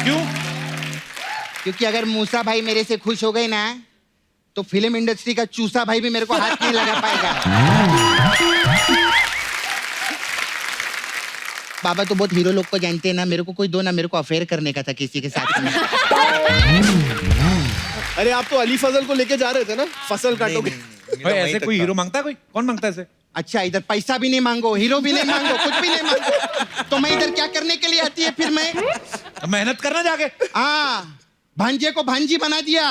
क्यों? क्योंकि अगर मूसा भाई मेरे से खुश हो गए ना, तो फिल्म इंडस्ट्री का चूसा भाई भी मेरे को हाथ नहीं लगा पाएगा। बाबा तो बहुत हीरो लोग को जानते हैं ना, मेरे को कोई दो ना, मेरे को अफेयर करने का था किसी के साथ में। अरे आप तो अली फजल को लेके जा रहे थे ना, फसल काटोगे। भाई ऐसे कोई हीरो मांगता है? कोई कौन मांगता है ऐसे? अच्छा, इधर पैसा भी नहीं मांगो, हीरो भी नहीं मांगो, कुछ भी नहीं मांगो, तो मैं इधर क्या करने के लिए आती है फिर? मैं तो मेहनत करना जाके। हाँ, भांजे को भांजी बना दिया।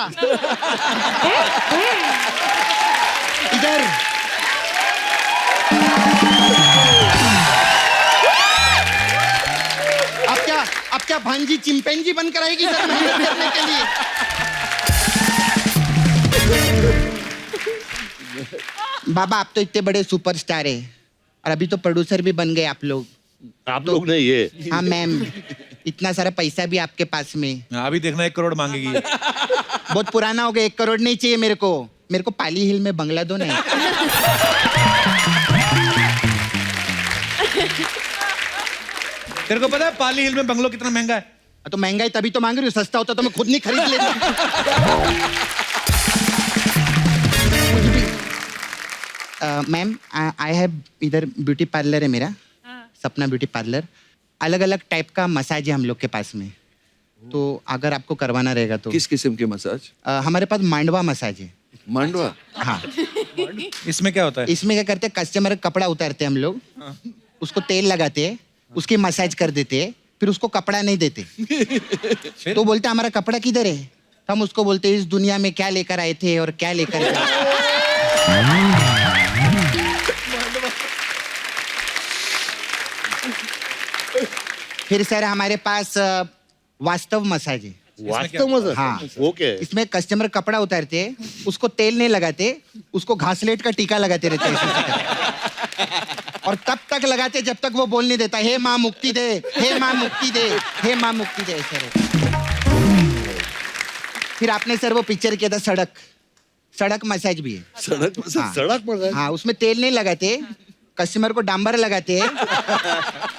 इधर अब क्या भांजी चिंपैंजी बनकर आएगी इधर मेहनत करने के लिए? बाबा आप तो इतने बड़े सुपरस्टार है, और अभी तो प्रोड्यूसर भी बन गए आप लोग। आप लोग ने ये हाँ मैम, इतना सारा पैसा भी आपके पास में। अभी देखना 1 करोड़ मांगेगी। बहुत पुराना हो गया, 1 करोड़ नहीं चाहिए मेरे को पाली हिल में बंगला दो नहीं। तेरे को पता है पाली हिल में बंगलो कितना महंगा है? तो महंगाई तभी तो मांग रही हूँ, सस्ता होता तो मैं खुद नहीं खरीद लेता। मैम आई हैव इधर ब्यूटी पार्लर है मेरा, सपना ब्यूटी पार्लर। अलग अलग टाइप का मसाज है हम लोग के पास में, तो अगर आपको करवाना रहेगा तो। किस किस्म के मसाज? हमारे पास मांडवा मसाज है। मांडवा? हाँ। इसमें क्या होता है? इसमें क्या करते हैं, कस्टमर का कपड़ा उतारते हैं हम लोग, उसको तेल लगाते हैं, उसकी मसाज कर देते हैं, फिर उसको कपड़ा नहीं देते। तो बोलते हमारा कपड़ा किधर है? हम उसको बोलते इस दुनिया में क्या लेकर आए थे और क्या लेकर गए। फिर सर हमारे पास वास्तव मसाज है। वास्तव में हाँ। वो क्या है? इसमें कस्टमर कपड़ा उतारते हैं, उसको तेल नहीं लगाते, उसको घासलेट का टीका लगाते रहते हैं। और तब तक लगाते जब तक वो बोल नहीं देता, हे माँ मुक्ति दे, हे माँ मुक्ति दे, हे माँ मुक्ति दे, ऐसा रहता। फिर आपने सर वो पिक्चर किया था सड़क मसाज भी है। सड़क मसाज? हाँ। सड़क मसाज? हाँ, उसमें तेल नहीं लगाते, कस्टमर को डांबर लगाते हैं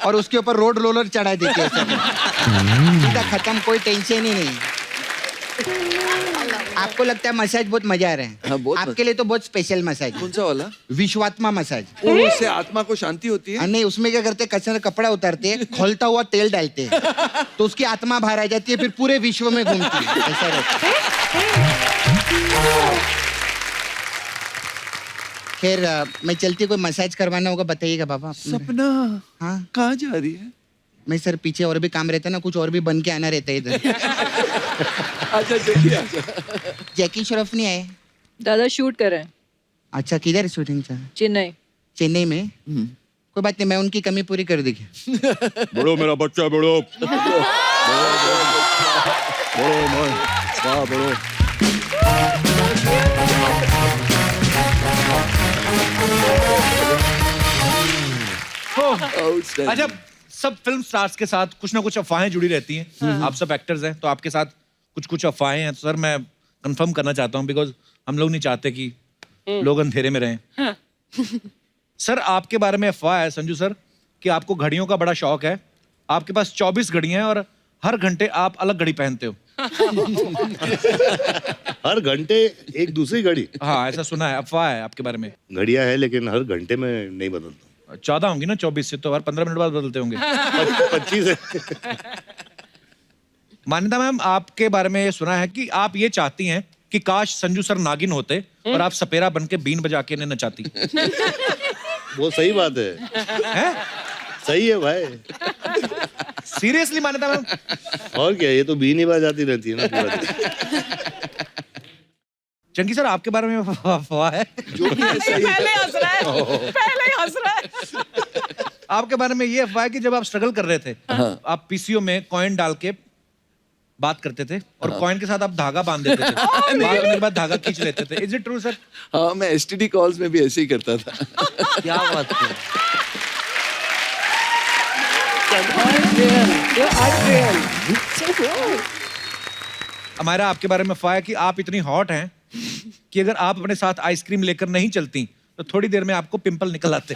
और उसके ऊपर रोड रोलर चढ़ा देते हैं। सीधा खत्म, कोई टेंशन ही नहीं। आपको लगता है मसाज बहुत मजा आ रहा है? हाँ, बहुत आपके लिए तो बहुत स्पेशल मसाज। कौन सा वाला? विश्वात्मा मसाज। उससे आत्मा को शांति होती है? नहीं, उसमें क्या करते हैं, कस्टमर कपड़ा उतारते हैं, खोलता हुआ तेल डालते हैं, तो उसकी आत्मा बाहर आ जाती है, फिर पूरे विश्व में घूमती है। ऐसा रहता है। खैर मैं चलती, कोई मसाज करवाना होगा बताइएगा बाबा। सपना हाँ, कहाँ जा रही है? मैं सर पीछे और भी काम रहता है ना, कुछ और भी बन के आना रहता है इधर। अच्छा देखिए। जैकी श्रॉफ नहीं आए? दादा शूट कर रहे हैं अच्छा, किधर शूटिंग चल? चेन्नई। चेन्नई में? कोई बात नहीं, मैं उनकी कमी पूरी कर देगी। बड़ो मेरा बच्चा, बड़ो बड़ो बड़ो। अच्छा, सब फिल्म स्टार्स के साथ कुछ ना कुछ अफवाहें जुड़ी रहती हैं। आप सब एक्टर्स हैं, तो आपके साथ कुछ कुछ अफवाहें हैं। तो सर मैं कंफर्म करना चाहता हूँ, बिकॉज हम लोग नहीं चाहते कि लोग अंधेरे में रहें। सर आपके बारे में अफवाह है संजू सर कि आपको घड़ियों का बड़ा शौक है। आपके पास 24 घड़ियां हैं और हर घंटे आप अलग घड़ी पहनते हो। हर घंटे एक दूसरी घड़ी? हाँ, ऐसा सुना है, अफवाह है आपके बारे में। घड़ियां है लेकिन हर घंटे में नहीं बदलता। 14 होंगी ना, 24 से तो हर 15 मिनट बाद बदलते होंगे। 25 है। मान्यता मैम, आपके बारे में ये सुना है कि आप ये चाहती हैं कि काश संजू सर नागिन होते और आप सपेरा बन के बीन बजा के इन्हें नचाती। वो सही बात है? सही है भाई। सीरियसली मान्यता मैम? और क्या, ये तो बीन ही बजाती रहती है ना पूरा दिन। चंकी सर आपके बारे में अफवाह है जो भी है सही है। पहले हंस रहा है, पहले ही हंस रहा है। आपके बारे में ये अफवाह है कि जब आप स्ट्रगल कर रहे थे, आप पीसीओ में कॉइन डाल के बात करते थे और कॉइन के साथ आप धागा बांध देते थे। बात करने के बाद धागा खींच लेते थे। Is it true sir? हाँ, मैं एसटीडी कॉल्स में भी ऐसे ही करता था। क्या बात है? हमारा आपके बारे में अफवाह है कि आप इतनी हॉट हैं कि अगर आप अपने साथ आइसक्रीम लेकर नहीं चलती तो थोड़ी देर में आपको पिंपल निकल आते।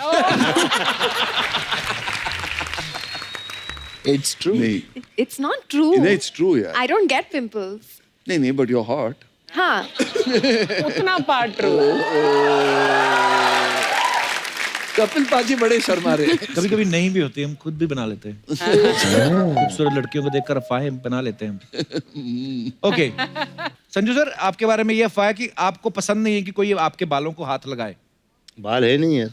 It's true. नहीं It's not true. नहीं इट्स ट्रू यार। I don't get pimples. नहीं बट यू आर हॉट। हाँ. उतना पार्ट ट्रू। कपिल पाजी बड़े शर्मा रहे। कभी कभी नहीं भी होती, हम खुद भी बना लेते हैं। खूबसूरत लड़कियों को देखकर अफवाहें बना लेते हैं। ओके संजू सर, आपके बारे में ये अफवाह है कि आपको पसंद नहीं है कि कोई आपके बालों को हाथ लगाए। बाल है नहीं यार।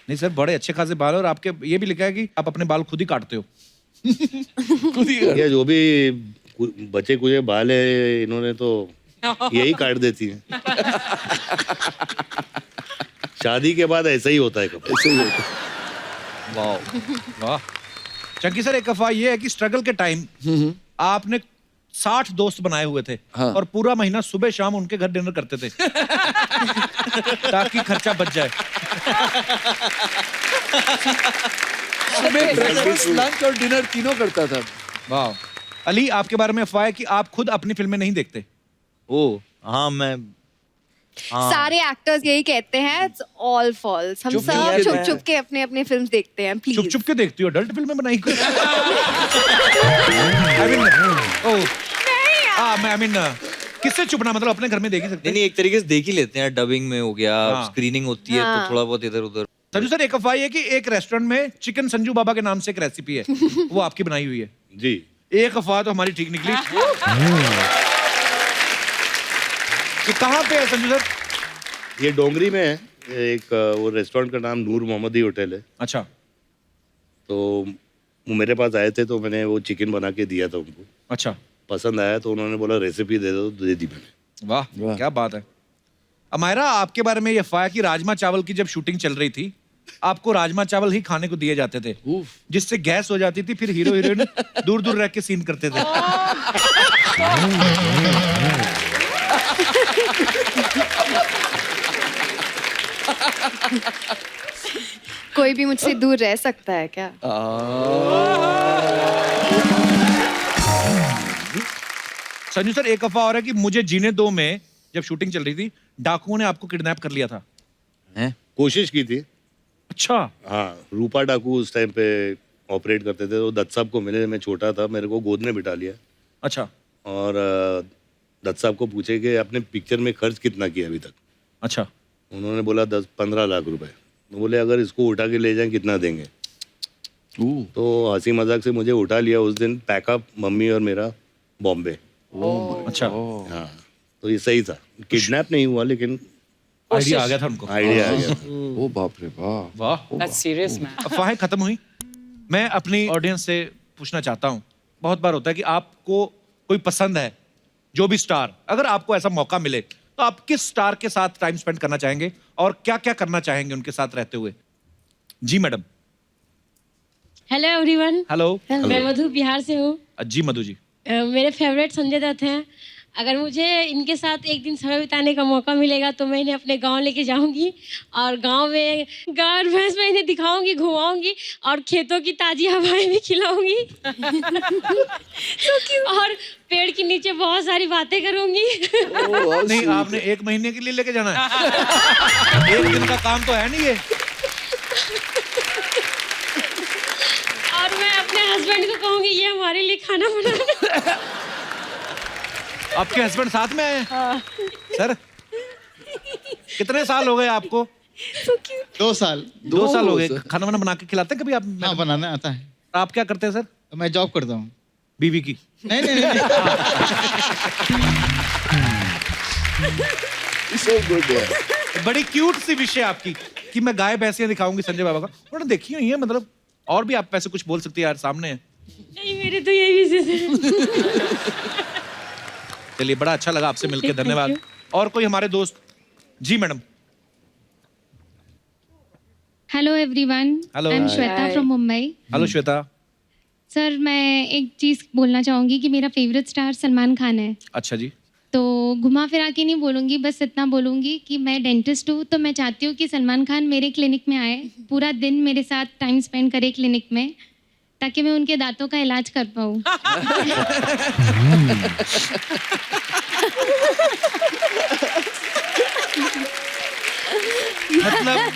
नहीं सर, बड़े अच्छे खासे बाल हैं और आपके ये भी लिखा है कि आप अपने बाल खुद ही काटते हो। ये जो भी बचे कुचे बाल है इन्होंने तो यही काट देती हैं। शादी के बाद ऐसा ही होता है कभी। ऐसे ही होता है। वाह। चंकी सर, एक अफवाह ये है कि स्ट्रगल के टाइम आपने 60 दोस्त बनाए हुए थे हाँ। और पूरा महीना सुबह शाम उनके घर डिनर करते थे ताकि खर्चा बच जाए। सुबह ब्रेकफास्ट लंच और डिनर तीनों करता था। वाह। अली, आपके बारे में अफवाह है कि आप खुद अपनी फिल्में नहीं देखते। ओ हाँ, मैं सारे एक्टर्स यही कहते हैं. It's all false. हम चुप नहीं सब है, छुप मैं- छुप के अपने अपने फिल्म देखते हैं. चुप प्लीज. चुप के देखती हो? अडल्ट फिल्में बनाई कोई? I mean, किससे चुपना, मतलब अपने घर में देख ही सकते नहीं, हैं। एक तरीके से देख ही लेते हैं। डबिंग में हो गया, हाँ। स्क्रीनिंग होती है हाँ। तो थोड़ा बहुत इधर उधर। संजू सर, एक अफवाह है कि एक रेस्टोरेंट में चिकन संजू बाबा के नाम से एक रेसिपी है, वो आपकी बनाई हुई है। जी। एक अफवाह तो हमारी ठीक निकली। ये कहाँ पे है संजू सर? ये डोंगरी में है। एक वो रेस्टोरेंट का नाम नूर मोहम्मदी होटल है। अच्छा। तो वो मेरे पास आए थे तो मैंने वो चिकन बना के दिया था उनको। अच्छा। पसंद आया तो उन्होंने बोला रेसिपी दे दो, तो दे दी मैंने। वाह, क्या बात है। अमायरा, आपके बारे में ये अफवाह है कि राजमा चावल की जब शूटिंग चल रही थी आपको राजमा चावल ही खाने को दिए जाते थे, जिससे गैस हो जाती थी, फिर हीरो हीरोइन दूर दूर रह के सीन करते थे। कोई भी मुझसे दूर रह सकता है क्या? संजू सर, एक अफवाह और है कि मुझे जीने दो में जब शूटिंग चल रही थी डाकुओं ने आपको किडनैप कर लिया था। हैं? कोशिश की थी। अच्छा। हाँ, रूपा डाकू उस टाइम पे ऑपरेट करते थे। तो दत्त साहब को मिले, मैं छोटा था, मेरे को गोद में बिठा लिया। अच्छा। और दत्त साहब को पूछे कि आपने पिक्चर में खर्च कितना किया अभी तक। अच्छा। उन्होंने बोला 10-15 लाख रुपए। तो बोले अगर इसको उठा के ले जाएं कितना देंगे। तो हंसी मजाक से मुझे उठा लिया उस दिन, पैकअप मम्मी और मेरा बॉम्बे। अच्छा। हाँ, तो ये सही था। किडनैप नहीं हुआ लेकिन आइडिया आ गया था उनको। आइडिया आ गया था। ओ बाप रे वाह। वाह। That's serious, man. अफवाहें खत्म हुई। मैं अपनी ऑडियंस से पूछना चाहता हूँ, बहुत बार होता है कि आपको कोई पसंद है, जो भी स्टार, अगर आपको ऐसा मौका मिले तो आप किस स्टार के साथ टाइम स्पेंड करना चाहेंगे और क्या क्या करना चाहेंगे उनके साथ रहते हुए? जी मैडम। Hello everyone, hello. मैं मधु बिहार से हूँ। जी मधु जी। मेरे फेवरेट संजय दत्त हैं। अगर मुझे इनके साथ एक दिन समय बिताने का मौका मिलेगा तो मैं इन्हें अपने गांव लेके जाऊंगी और गांव में गाय और भैंस में इन्हें दिखाऊंगी, घुमाऊंगी और खेतों की ताजी हवाएं भी खिलाऊंगी। और पेड़ के नीचे बहुत सारी बातें करूंगी। नहीं, आपने 1 महीने के लिए लेके जाना है? एक दिन का काम तो है नहीं ये। और मैं अपने हस्बैंड को कहूंगी ये हमारे लिए खाना बनाना। आपके हस्बैंड साथ में आए? सर, कितने साल हो गए आपको? 2 साल। 2 साल हो गए। खाना वाना बना के खिलाते हैं कभी आप? हाँ, बनाना आता है। आप क्या करते हैं सर? मैं जॉब करता हूँ। बीवी की? नहीं नहीं नहीं। So good यार। बड़ी क्यूट सी विश है आपकी कि मैं गाय भैंसियां दिखाऊंगी संजय बाबा का। उन्होंने देखी हुई है, मतलब और भी आप वैसे कुछ बोल सकती है यार, सामने है। नहीं, मेरे तो यही विशेष है। चलिए, बड़ा अच्छा लगा आपसे मिलकर, धन्यवाद। और कोई हमारे दोस्त? जी madam. Hello everyone, Hello. I am Hi. Shweta from Mumbai. Hello Shweta. Sir, मैं एक चीज बोलना चाहूंगी कि मेरा फेवरेट स्टार सलमान खान है। अच्छा जी। तो घुमा फिरा के नहीं बोलूँगी, बस इतना बोलूँगी कि मैं डेंटिस्ट हूँ, तो मैं चाहती हूँ कि सलमान खान मेरे क्लिनिक में आए, पूरा दिन मेरे साथ टाइम स्पेंड करे क्लिनिक में, ताकि मैं उनके दांतों का इलाज कर पाऊँ। मतलब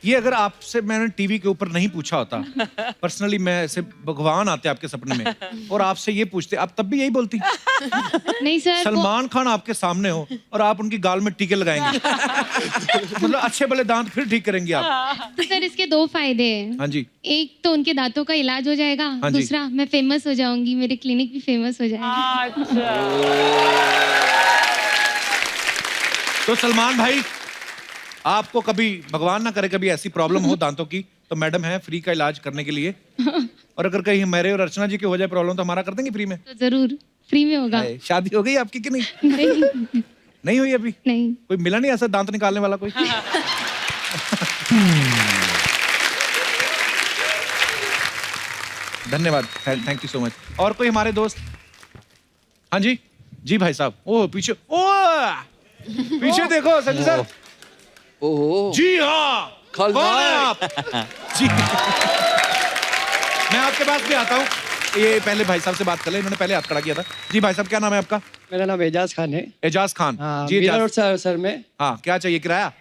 ये अगर आपसे मैंने टीवी के ऊपर नहीं पूछा होता, पर्सनली मैं ऐसे भगवान आते आपके सपने में और आपसे ये पूछते, आप तब भी यही बोलती? नहीं सर, सलमान खान आपके सामने हो और आप उनकी गाल में टीके लगाएंगे, मतलब अच्छे भले दांत फिर ठीक करेंगे आप? तो सर इसके 2 फायदे हैं। हाँ जी। एक तो उनके दांतों का इलाज हो जाएगा, हाँ जी। दूसरा मैं फेमस हो जाऊंगी, मेरे क्लिनिक भी फेमस हो जाएगा। तो सलमान भाई, आपको कभी भगवान ना करे कभी ऐसी प्रॉब्लम हो दांतों की, तो मैडम है फ्री का इलाज करने के लिए। और अगर कहीं मेरे और अर्चना जी की हो जाए प्रॉब्लम तो हमारा कर देंगे फ्री में? तो जरूर फ्री में होगा। शादी हो गई आपकी कि नहीं? नहीं, नहीं हुई अभी? नहीं। कोई मिला नहीं ऐसा दांत निकालने वाला कोई? धन्यवाद, थैंक यू सो मच। और कोई हमारे दोस्त? हाँ जी, जी भाई साहब। ओह पीछे, ओह पीछे देखो संजय सर। ओहो जी हाँ, खल कौन है भाई। आप? जी मैं आपके पास भी आता हूँ। ये पहले भाई साहब से बात कर ले, इन्होंने पहले हाथ खड़ा किया था। जी भाई साहब, क्या नाम है आपका? मेरा नाम एजाज खान है। एजाज खान। हाँ, जी मीरा एजाज। रोड सर में। हाँ, क्या चाहिए, किराया?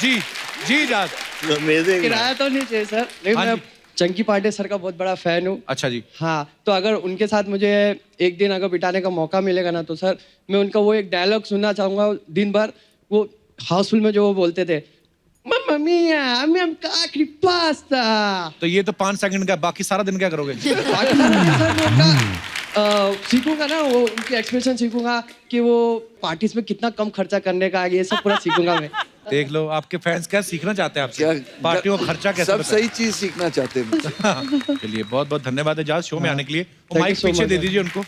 जी जी एजाज। अमेजिंग। किराया तो नहीं चाहिए सर, लेकिन हाँ मैं जी। चंकी पांडे सर का बहुत बड़ा फैन हूँ। अच्छा जी। हाँ, तो अगर उनके साथ मुझे एक दिन अगर बिताने का मौका मिलेगा ना, तो सर मैं उनका वो एक डायलॉग सुनना चाहूंगा दिन भर, वो हाउसफुल में जो वो बोलते थे, मम्मा मिया मैं काकरी पास्ता। तो ये तो 5 सेकंड का, बाकी सारा दिन क्या करोगे? बाकी सारा दिन सर मैं उनका सीखूंगा ना, वो उनके एक्सप्रेशन सीखूंगा कि वो पार्टीज में कितना कम खर्चा करने का, ये सब पूरा सीखूंगा मैं। देख लो आपके फैंस क्या सीखना चाहते हैं आपसे, क्या पार्टियों का खर्चा कैसे सब बताएं? सही चीज सीखना चाहते हैं मुझसे। चलिए बहुत बहुत धन्यवाद एजाज शो में आने के लिए। Thank माइक you so पीछे much, दे sir. दीजिए उनको।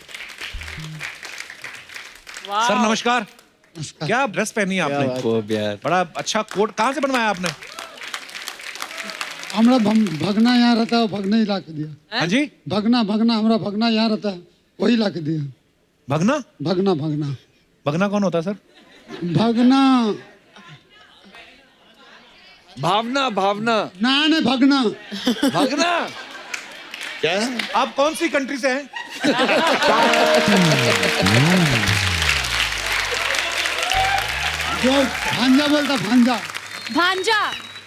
सर नमस्कार। क्या ड्रेस पहनी है आपने? खूब यार। बड़ा अच्छा कोट, कहाँ से बनवाया आपने? हमारा भगना यहाँ रहता है, भगना ही ला के दिया। हाँ जी, भगना हमारा भगना यहाँ रहता है, वही ला के दिया। भगना? भगना भगना कौन होता है सर? भगना भावना भावना ना नहीं भगना। भागना। क्या? आप कौन सी कंट्री से हैं? जो भांजा बोलता, भांजा। भांजा।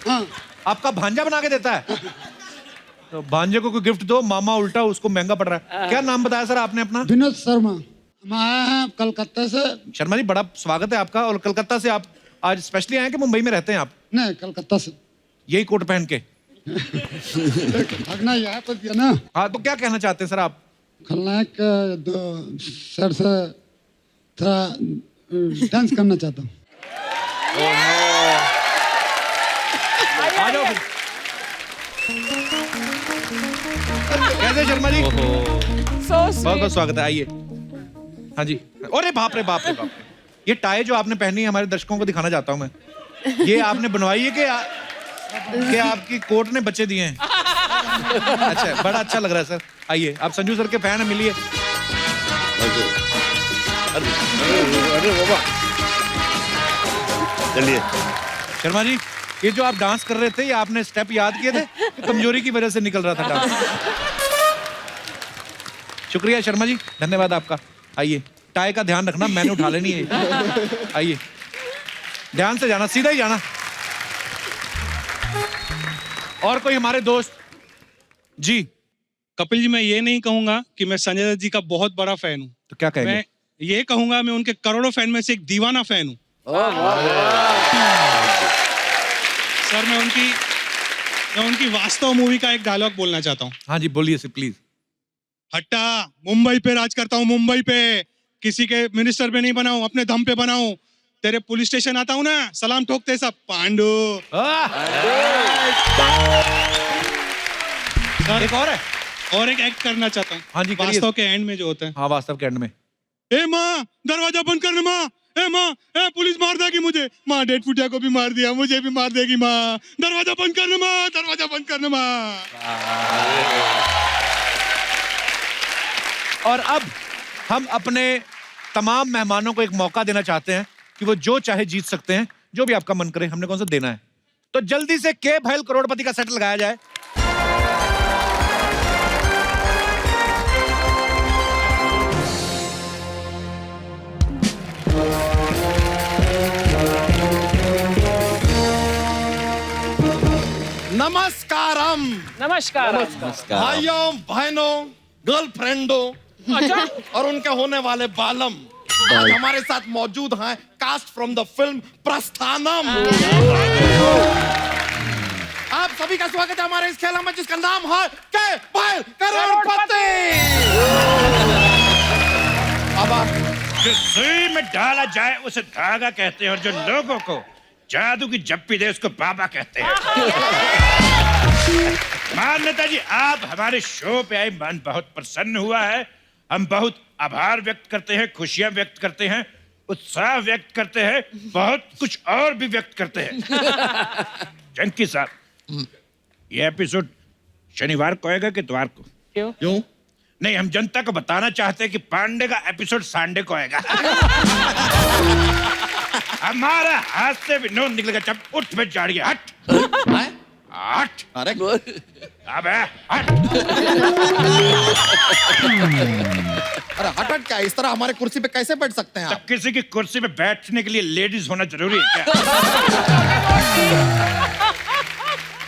हाँ, आपका भांजा बना के देता है? तो भांजे को कोई गिफ्ट दो, मामा उल्टा उसको महंगा पड़ रहा है। क्या नाम बताया सर आपने अपना? विनोद शर्मा। हम आए हैं कलकत्ता से। शर्मा जी बड़ा स्वागत है आपका। और कलकत्ता से आप आज स्पेशली आए कि मुंबई में रहते हैं आप? नहीं, कलकत्ता से। यही कोट पहन के? भगना यहाँ पर दिया ना। हाँ, तो क्या कहना चाहते हैं सर आप? खलनायक सर से थोड़ा डांस करना चाहता हूँ। आ जाओ फिर। कैसे शर्मा जी? बहुत बहुत स्वागत है, आइए। हाँ जी। अरे बाप रे बाप रे बाप रे, ये टाई जो आपने पहनी है हमारे दर्शकों को दिखाना चाहता हूँ मैं। ये आपने बनवाई है कि आपकी कोर्ट ने बच्चे दिए हैं? अच्छा, बड़ा अच्छा लग रहा है सर। आइए, आप संजू सर के फैन हैं, मिलिए। अरे बाबा, चलिए। शर्मा जी, ये जो आप डांस कर रहे थे, ये आपने स्टेप याद किए थे? कमजोरी की वजह से निकल रहा था डांस? शुक्रिया शर्मा जी, धन्यवाद आपका। आइए, टाई का ध्यान रखना, मैंने उठा लेनी है। आइए, ध्यान से जाना, सीधा ही जाना। और कोई हमारे दोस्त? जी कपिल जी, मैं ये नहीं कहूंगा कि मैं संजय दत्त जी का बहुत बड़ा फैन हूँ। तो क्या कहेंगे? मैं ये कहूंगा मैं उनके करोड़ों फैन में से एक दीवाना फैन हूँ। सर मैं उनकी वास्तव मूवी का एक डायलॉग बोलना चाहता हूँ। हाँ जी, बोलिए सर प्लीज। हट्टा, मुंबई पे राज करता हूँ, मुंबई पे। किसी के मिनिस्टर पे नहीं बनाऊं, अपने दम पे बनाऊं। तेरे पुलिस स्टेशन आता हूँ ना, सलाम ठोकते सब पांडु। सर एक और है, और एक एक्ट करना चाहता हूँ। हाँ जी, करिए। वास्तव के एंड में जो होता है। हाँ, वास्तव के एंड में। ए माँ, दरवाजा बंद करना माँ। ए माँ, ए पुलिस मार देगी मुझे। माँ डेड फुटिया को भी मार दिया, मुझे भी मार देगी माँ। दरवाजा बंद करना माँ, दरवाजा बंद करना माँ। और अब हम अपने तमाम मेहमानों को एक मौका देना चाहते हैं कि वो जो चाहे जीत सकते हैं, जो भी आपका मन करे। हमने कौन सा देना है, तो जल्दी से के भैल करोड़पति का सेट लगाया जाए। नमस्कारम। नमस्कार। भाइयों बहनों गर्लफ्रेंडों और उनके होने वाले बालम, आज हमारे साथ मौजूद हैं cast from the film Prasthanam. आप सभी का स्वागत है हमारे इस खेल में जिसका नाम है के भैल करोड़पति। अब आप जो सुई में डाला जाए उसे धागा कहते हैं और जो लोगों को जादू की जप्पी दे उसको बाबा कहते हैं। मान्यता जी, आप हमारे शो पे आए, मन बहुत प्रसन्न हुआ है। हम बहुत आभार व्यक्त करते हैं, खुशियां व्यक्त करते हैं, उत्साह व्यक्त करते हैं, बहुत कुछ और भी व्यक्त करते हैं। चंकी साहब, ये एपिसोड शनिवार को आएगा कि इतवार को? क्यों? नहीं, हम जनता को बताना चाहते हैं कि पांडे का एपिसोड संडे को आएगा। हमारा हाथ से भी नोन निकलेगा जब उठ में जाड़िए। हट हट, अरे अबे हट। अरे हट क्या, इस तरह हमारे कुर्सी पे कैसे बैठ सकते हैं तो आप? किसी की कुर्सी पे बैठने के लिए लेडीज होना जरूरी है क्या?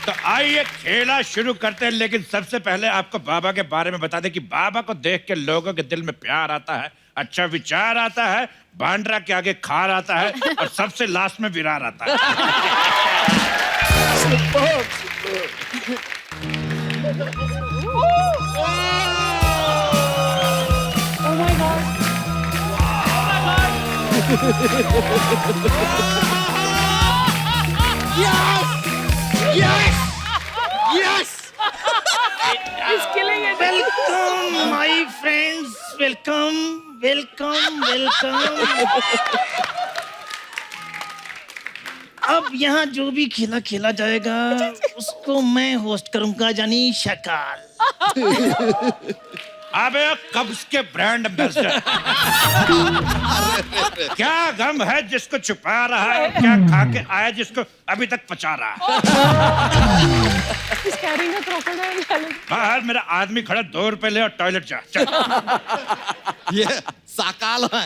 तो आइए खेला शुरू करते हैं, लेकिन सबसे पहले आपको बाबा के बारे में बता दें कि बाबा को देख के लोगों के दिल में प्यार आता है, अच्छा विचार आता है, बांड्रा के आगे खार आता है और सबसे लास्ट में विरार आता है। Oh my God. Yes! Yes! Yes! He's killing it. Welcome my friends, welcome welcome welcome. अब यहाँ जो भी खेला खेला जाएगा उसको मैं होस्ट करूंगा, यानी शकाल। अबे कब्ज के ब्रांड एम्बेसडर। क्या गम है जिसको छुपा रहा है, क्या खा के आया जिसको अभी तक पचा रहा है। He's carrying a crocodile. बाहर मेरा आदमी खड़ा, 2 रुपए ले और टॉयलेट जा। चल। ये साकाल है।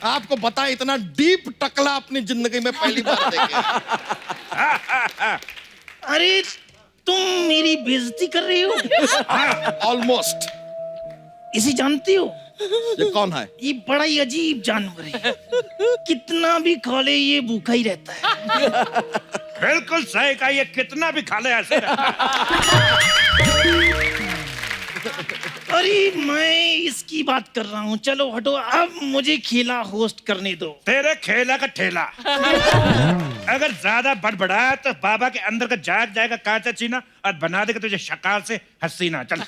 आपको पता है इतना डीप टकला अपनी जिंदगी में पहली बार देखे। अरे तुम मेरी बेइज्जती कर रही हो। ऑलमोस्ट। इसे जानती हो? ये कौन है? ये बड़ा ही अजीब जानवर है, कितना भी खा ले ये भूखा ही रहता है। बिल्कुल सही कहा, ये कितना भी खा ले ऐसे रहता है। अरे मैं इसकी बात कर रहा हूँ, चलो हटो, अब मुझे खेला होस्ट करने दो। तेरे खेला का ठेला अगर ज्यादा बड़बड़ाया तो बाबा के अंदर का जाग जाएगा कांचा चीना और बना देगा तुझे शकाल से हसीना। चल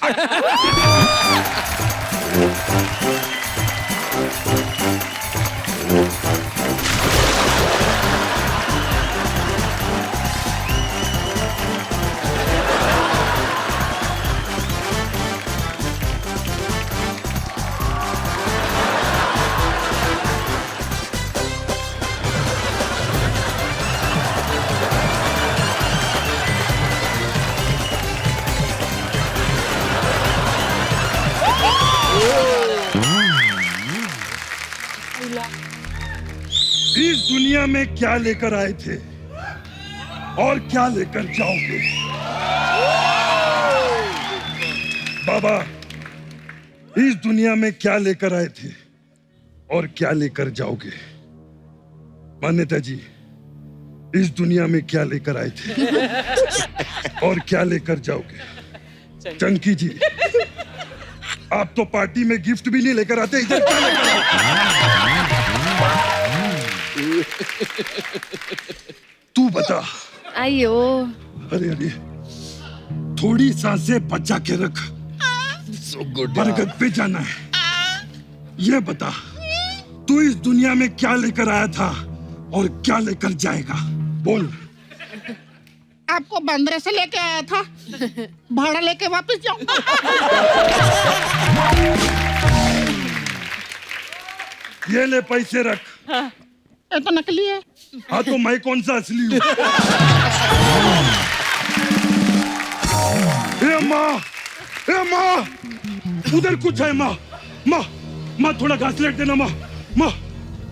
इस दुनिया में क्या लेकर आए थे और क्या लेकर जाओगे? बाबा, इस दुनिया में क्या लेकर आए थे और क्या लेकर जाओगे? मान्यता जी, इस दुनिया में क्या लेकर आए थे और क्या लेकर जाओगे? चंकी जी, आप तो पार्टी में गिफ्ट भी नहीं लेकर आते, इधर क्या लेकर आते? तू बता। अयो। अरे अरे, थोड़ी सांसें बचा के रख, बरगद पे जाना है। ये बता, तू इस दुनिया में क्या लेकर आया था और क्या लेकर जाएगा? बोल। आपको बंदरे से लेके आया था, भाड़ा लेके वापस जाऊंगा। ये ले पैसे रख। ये तो नकली है। हाँ तो मैं कौन सा असली हूँ? ए माँ, ए माँ, उधर कुछ है माँ, माँ, माँ थोड़ा घासलेट देना माँ, माँ।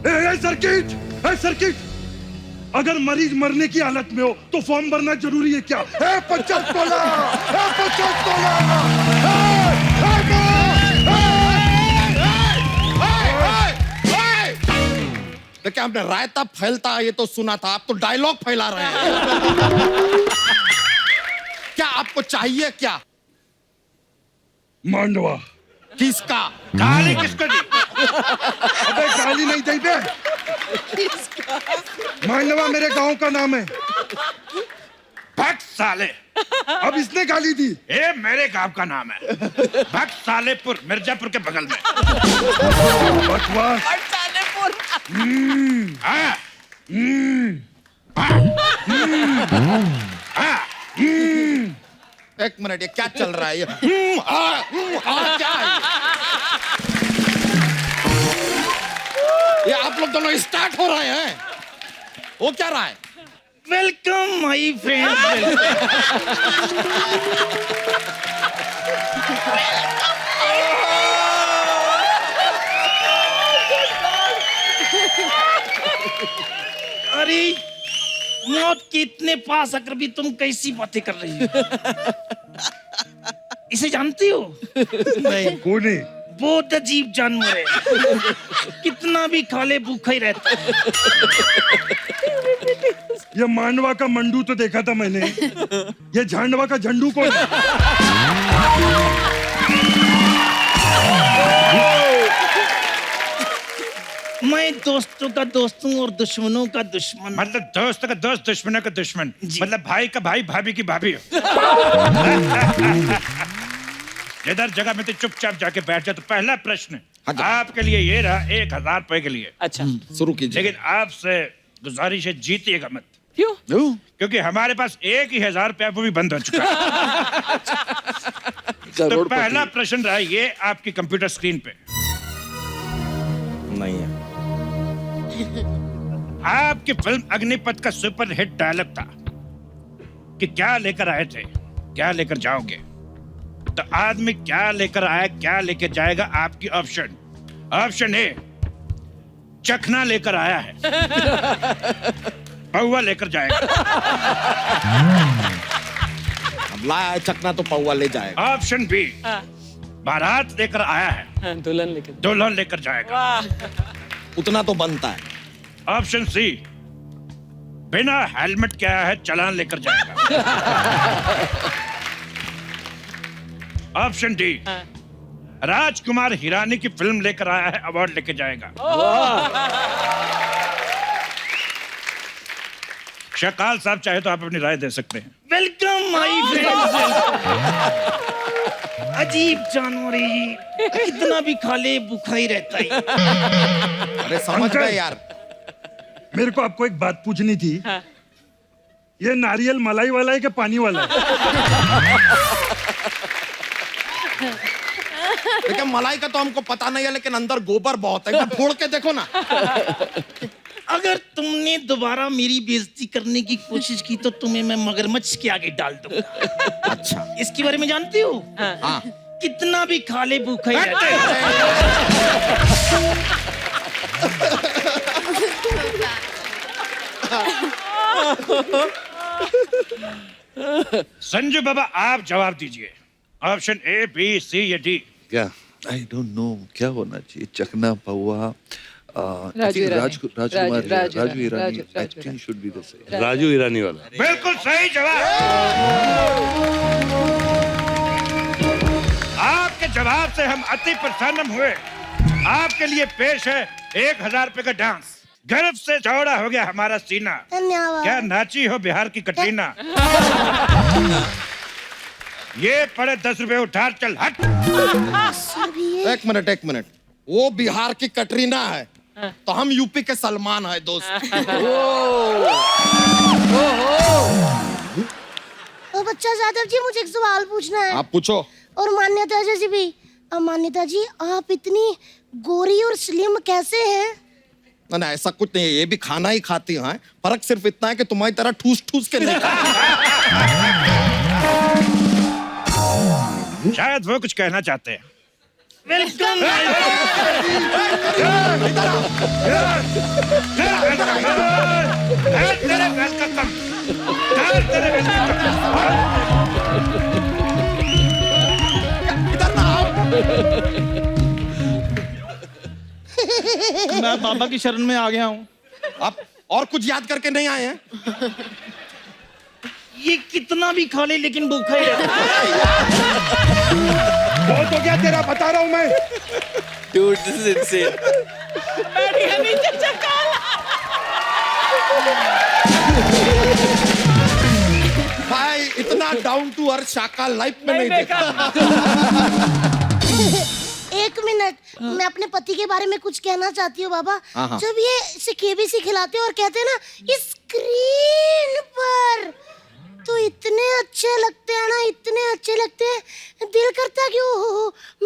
ए सर्किट, ए सर्किट, अगर मरीज मरने की हालत में हो तो फॉर्म भरना जरूरी है क्या? ए 50 डॉलर, ए 50 डॉलर। देखिए आपने रायता फैलता ये तो सुना था, आप तो डायलॉग फैला रहे हैं। क्या आपको चाहिए क्या? मांडवा। किसका? गाली किसको दी? अबे गाली नहीं दी बे। मांडवा मेरे गांव का नाम है। भक्त साले। अब इसने गाली दी। ये मेरे गांव का नाम है, भक्त सालेपुर, मिर्जापुर के बगल में। बकवास। हाँ। एक मिनट, ये क्या चल रहा है? ये क्या है? ये आप लोग दोनों स्टार्ट हो रहे हैं? वो क्या रहा है? Welcome my friend. अरे मौत के इतने पास आकर भी तुम कैसी बातें कर रही हो? इसे जानती हो? नहीं। कौन है? बहुत अजीब जानवर है, कितना भी खा ले भूखा ही रहता है। ये मांडवा का मंडू तो देखा था मैंने, ये झांडवा का झंडू कौन है? मैं दोस्तों का दोस्त हूँ और दुश्मनों का दुश्मन। मतलब दोस्त का दोस्त, दुश्मनों का दुश्मन, मतलब भाई का भाई, भाभी की भाभी हो। जिधर जगह में तो चुपचाप जाके बैठ जाए। तो पहला प्रश्न आपके लिए ये रहा, 1000 रुपए के लिए। अच्छा, शुरू कीजिए। लेकिन आपसे गुजारिश है, जीतिएगा मत। क्यों? क्योंकि हमारे पास 1000 रुपया वो भी बंद हो चुका है। तो पहला प्रश्न रहा ये आपकी कंप्यूटर स्क्रीन पे। नहीं है। आपकी फिल्म अग्निपथ का सुपर हिट डायलॉग था कि क्या लेकर आए थे, क्या लेकर जाओगे। तो आदमी क्या लेकर आया, क्या लेकर जाएगा? आपकी ऑप्शन। ऑप्शन ए, चखना लेकर आया है, पौवा लेकर जाएगा। अब लाया है चकना तो पौवा ले जाएगा। ऑप्शन बी, बारात लेकर आया है, दुल्हन लेकर जाएगा। उतना तो बनता है। ऑप्शन सी, बिना हेलमेट के आया है, चालान लेकर जाएगा। ऑप्शन डी, राजकुमार हिरानी की फिल्म लेकर आया है, अवार्ड लेके जाएगा। शकाल साहब चाहे तो आप अपनी राय दे सकते हैं। Welcome my friend. अजीब जानवर है ये, कितना भी खा ले भूखा ही रहता है। अरे समझ गए यार। मेरे को आपको एक बात पूछनी थी। ये नारियल मलाई वाला है कि पानी वाला है? लेकिन मलाई का तो हमको पता नहीं है, लेकिन अंदर गोबर बहुत है। फोड़ के देखो ना। अगर तुमने दोबारा मेरी बेइज्जती करने की कोशिश की तो तुम्हें मैं मगरमच्छ के आगे डाल दूंगा। अच्छा, इसके बारे में जानती हो? हाँ। कितना भी खा ले भूखा ही रहता है। संजू बाबा आप जवाब दीजिए। ऑप्शन ए, बी, सी या डी? क्या? आई डोंट नो क्या होना चाहिए। चकना पौवा। Raju Irani. I think should be the same. Raju Irani वाला। बिल्कुल सही जवाब। आपके जवाब से हम अति प्रसन्न हुए। आपके लिए पेश है 1000 रुपए का डांस। गर्व से चौड़ा हो गया हमारा सीना। क्या नाची हो बिहार की कटरीना। ये पड़े 10 रुपए, उठा चल हट। एक मिनट, वो बिहार की कटरीना है तो हम यूपी के सलमान है दोस्त। बच्चा जादव जी, मुझे एक सवाल पूछना है। आप पूछो। और मान्यता जैसी भी मान्यता जी आप इतनी गोरी और स्लिम कैसे हैं? ना ऐसा कुछ नहीं है, ये भी खाना ही खाती हैं। फर्क सिर्फ इतना है कि तुम्हारी तरह ठूस ठूस के नहीं खाती। शायद वो कुछ कहना चाहते हैं। मैं बाबा की शरण में आ गया हूँ। आप और कुछ याद करके नहीं आए हैं? ये कितना भी खा ले लेकिन भूखा ही रहता है। बहुत हो गया तेरा, बता रहा हूँ मैं। Dude, this is insane. भाई इतना डाउन टू अर्थ शाका लाइफ में नहीं देखा। एक मिनट, मैं अपने पति के बारे में कुछ कहना चाहती हूँ बाबा। हाँ। जब ये इसे केबीसी खिलाते हैं और कहते हैं ना स्क्रीन पर, तो इतने अच्छे लगते हैं ना, इतने अच्छे लगते हैं, दिल करता है कि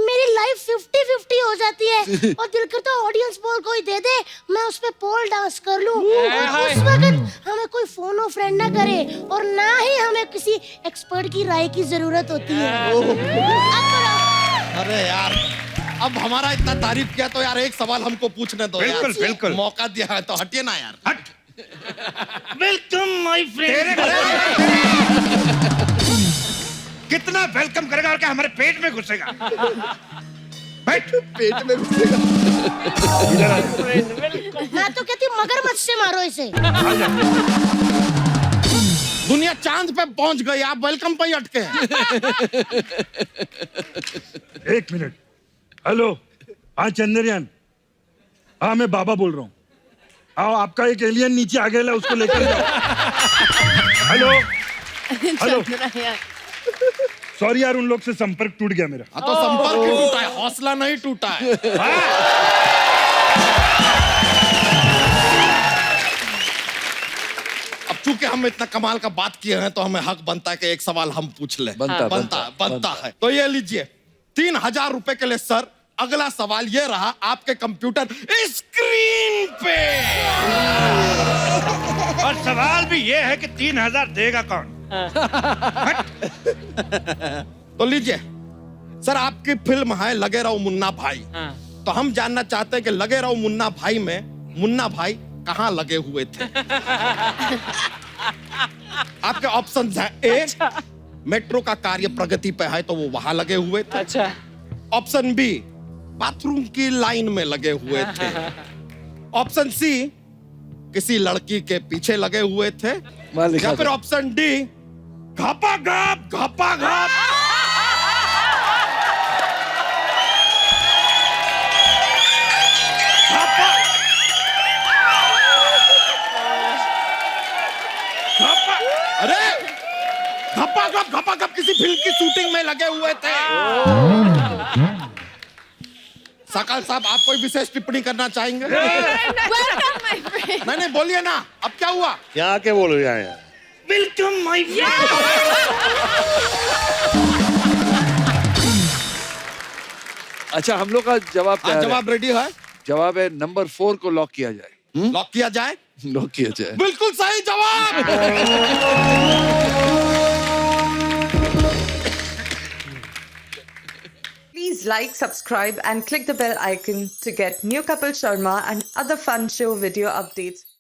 मेरी लाइफ 50-50 हो जाती है। और दिल करता है ऑडियंस पोल कोई दे दे, मैं उस पे पोल डांस कर लूं। और उस वक्त हमें कोई फोन और फ्रेंड ना करे और ना ही हमें किसी एक्सपर्ट की राय की जरूरत होती है। अरे यार, अब हमारा इतना तारीफ किया तो यार एक सवाल हमको पूछने दो। बिल्कुल, यार। बिल्कुल। मौका दिया है तो हटिए ना यार। हट। Welcome my friend. कितना वेलकम करेगा और क्या हमारे पेट में घुसेगा? बैठ। पेट में घुसेगा। मैं तो कहती हूँ मगरमच्छ से मारो इसे। दुनिया चांद पे पहुंच गई, आप वेलकम पे ही अटके हैं। एक मिनट। हेलो, हाँ चंद्रयान, हाँ मैं बाबा बोल रहा हूँ। आओ, आपका एक एलियन नीचे आ गया, उसको लेकर जाओ। हेलो हेलो, सॉरी यार, उन लोग से संपर्क टूट गया मेरा। हाँ तो संपर्क ही टूटा है, हौसला नहीं टूटा है। अब चूंकि हम इतना कमाल का बात किए हैं तो हमें हक बनता है कि एक सवाल हम पूछ ले। बनता है। तो ये लीजिए 3000 रुपए के लिए सर, अगला सवाल ये रहा आपके कंप्यूटर स्क्रीन पे। और सवाल भी ये है कि 3000 देगा कौन? तो लीजिए सर, आपकी फिल्म है लगे रहो मुन्ना भाई। तो हम जानना चाहते हैं कि लगे रहो मुन्ना भाई में मुन्ना भाई कहाँ लगे हुए थे? आपके ऑप्शन है ए, मेट्रो का कार्य प्रगति पे है तो वो वहां लगे हुए थे। अच्छा। ऑप्शन बी, बाथरूम की लाइन में लगे हुए थे। ऑप्शन सी, किसी लड़की के पीछे लगे हुए थे। या फिर ऑप्शन डी, घपा घप घपा घप। अरे घपा घप किसी फिल्म की शूटिंग में लगे हुए थे। सकल साहब, आप कोई विशेष टिप्पणी करना चाहेंगे? नहीं बोलिए ना, अब क्या हुआ? क्या आके बोलो यार। वेलकम माय अच्छा, हम लोग का जवाब क्या है? जवाब रेडी है? जवाब है नंबर 4 को लॉक किया जाए। लॉक किया जाए? लॉक किया जाए। बिल्कुल सही जवाब। Please like, subscribe and click the bell icon to get new Kapil Sharma and other fun show video updates.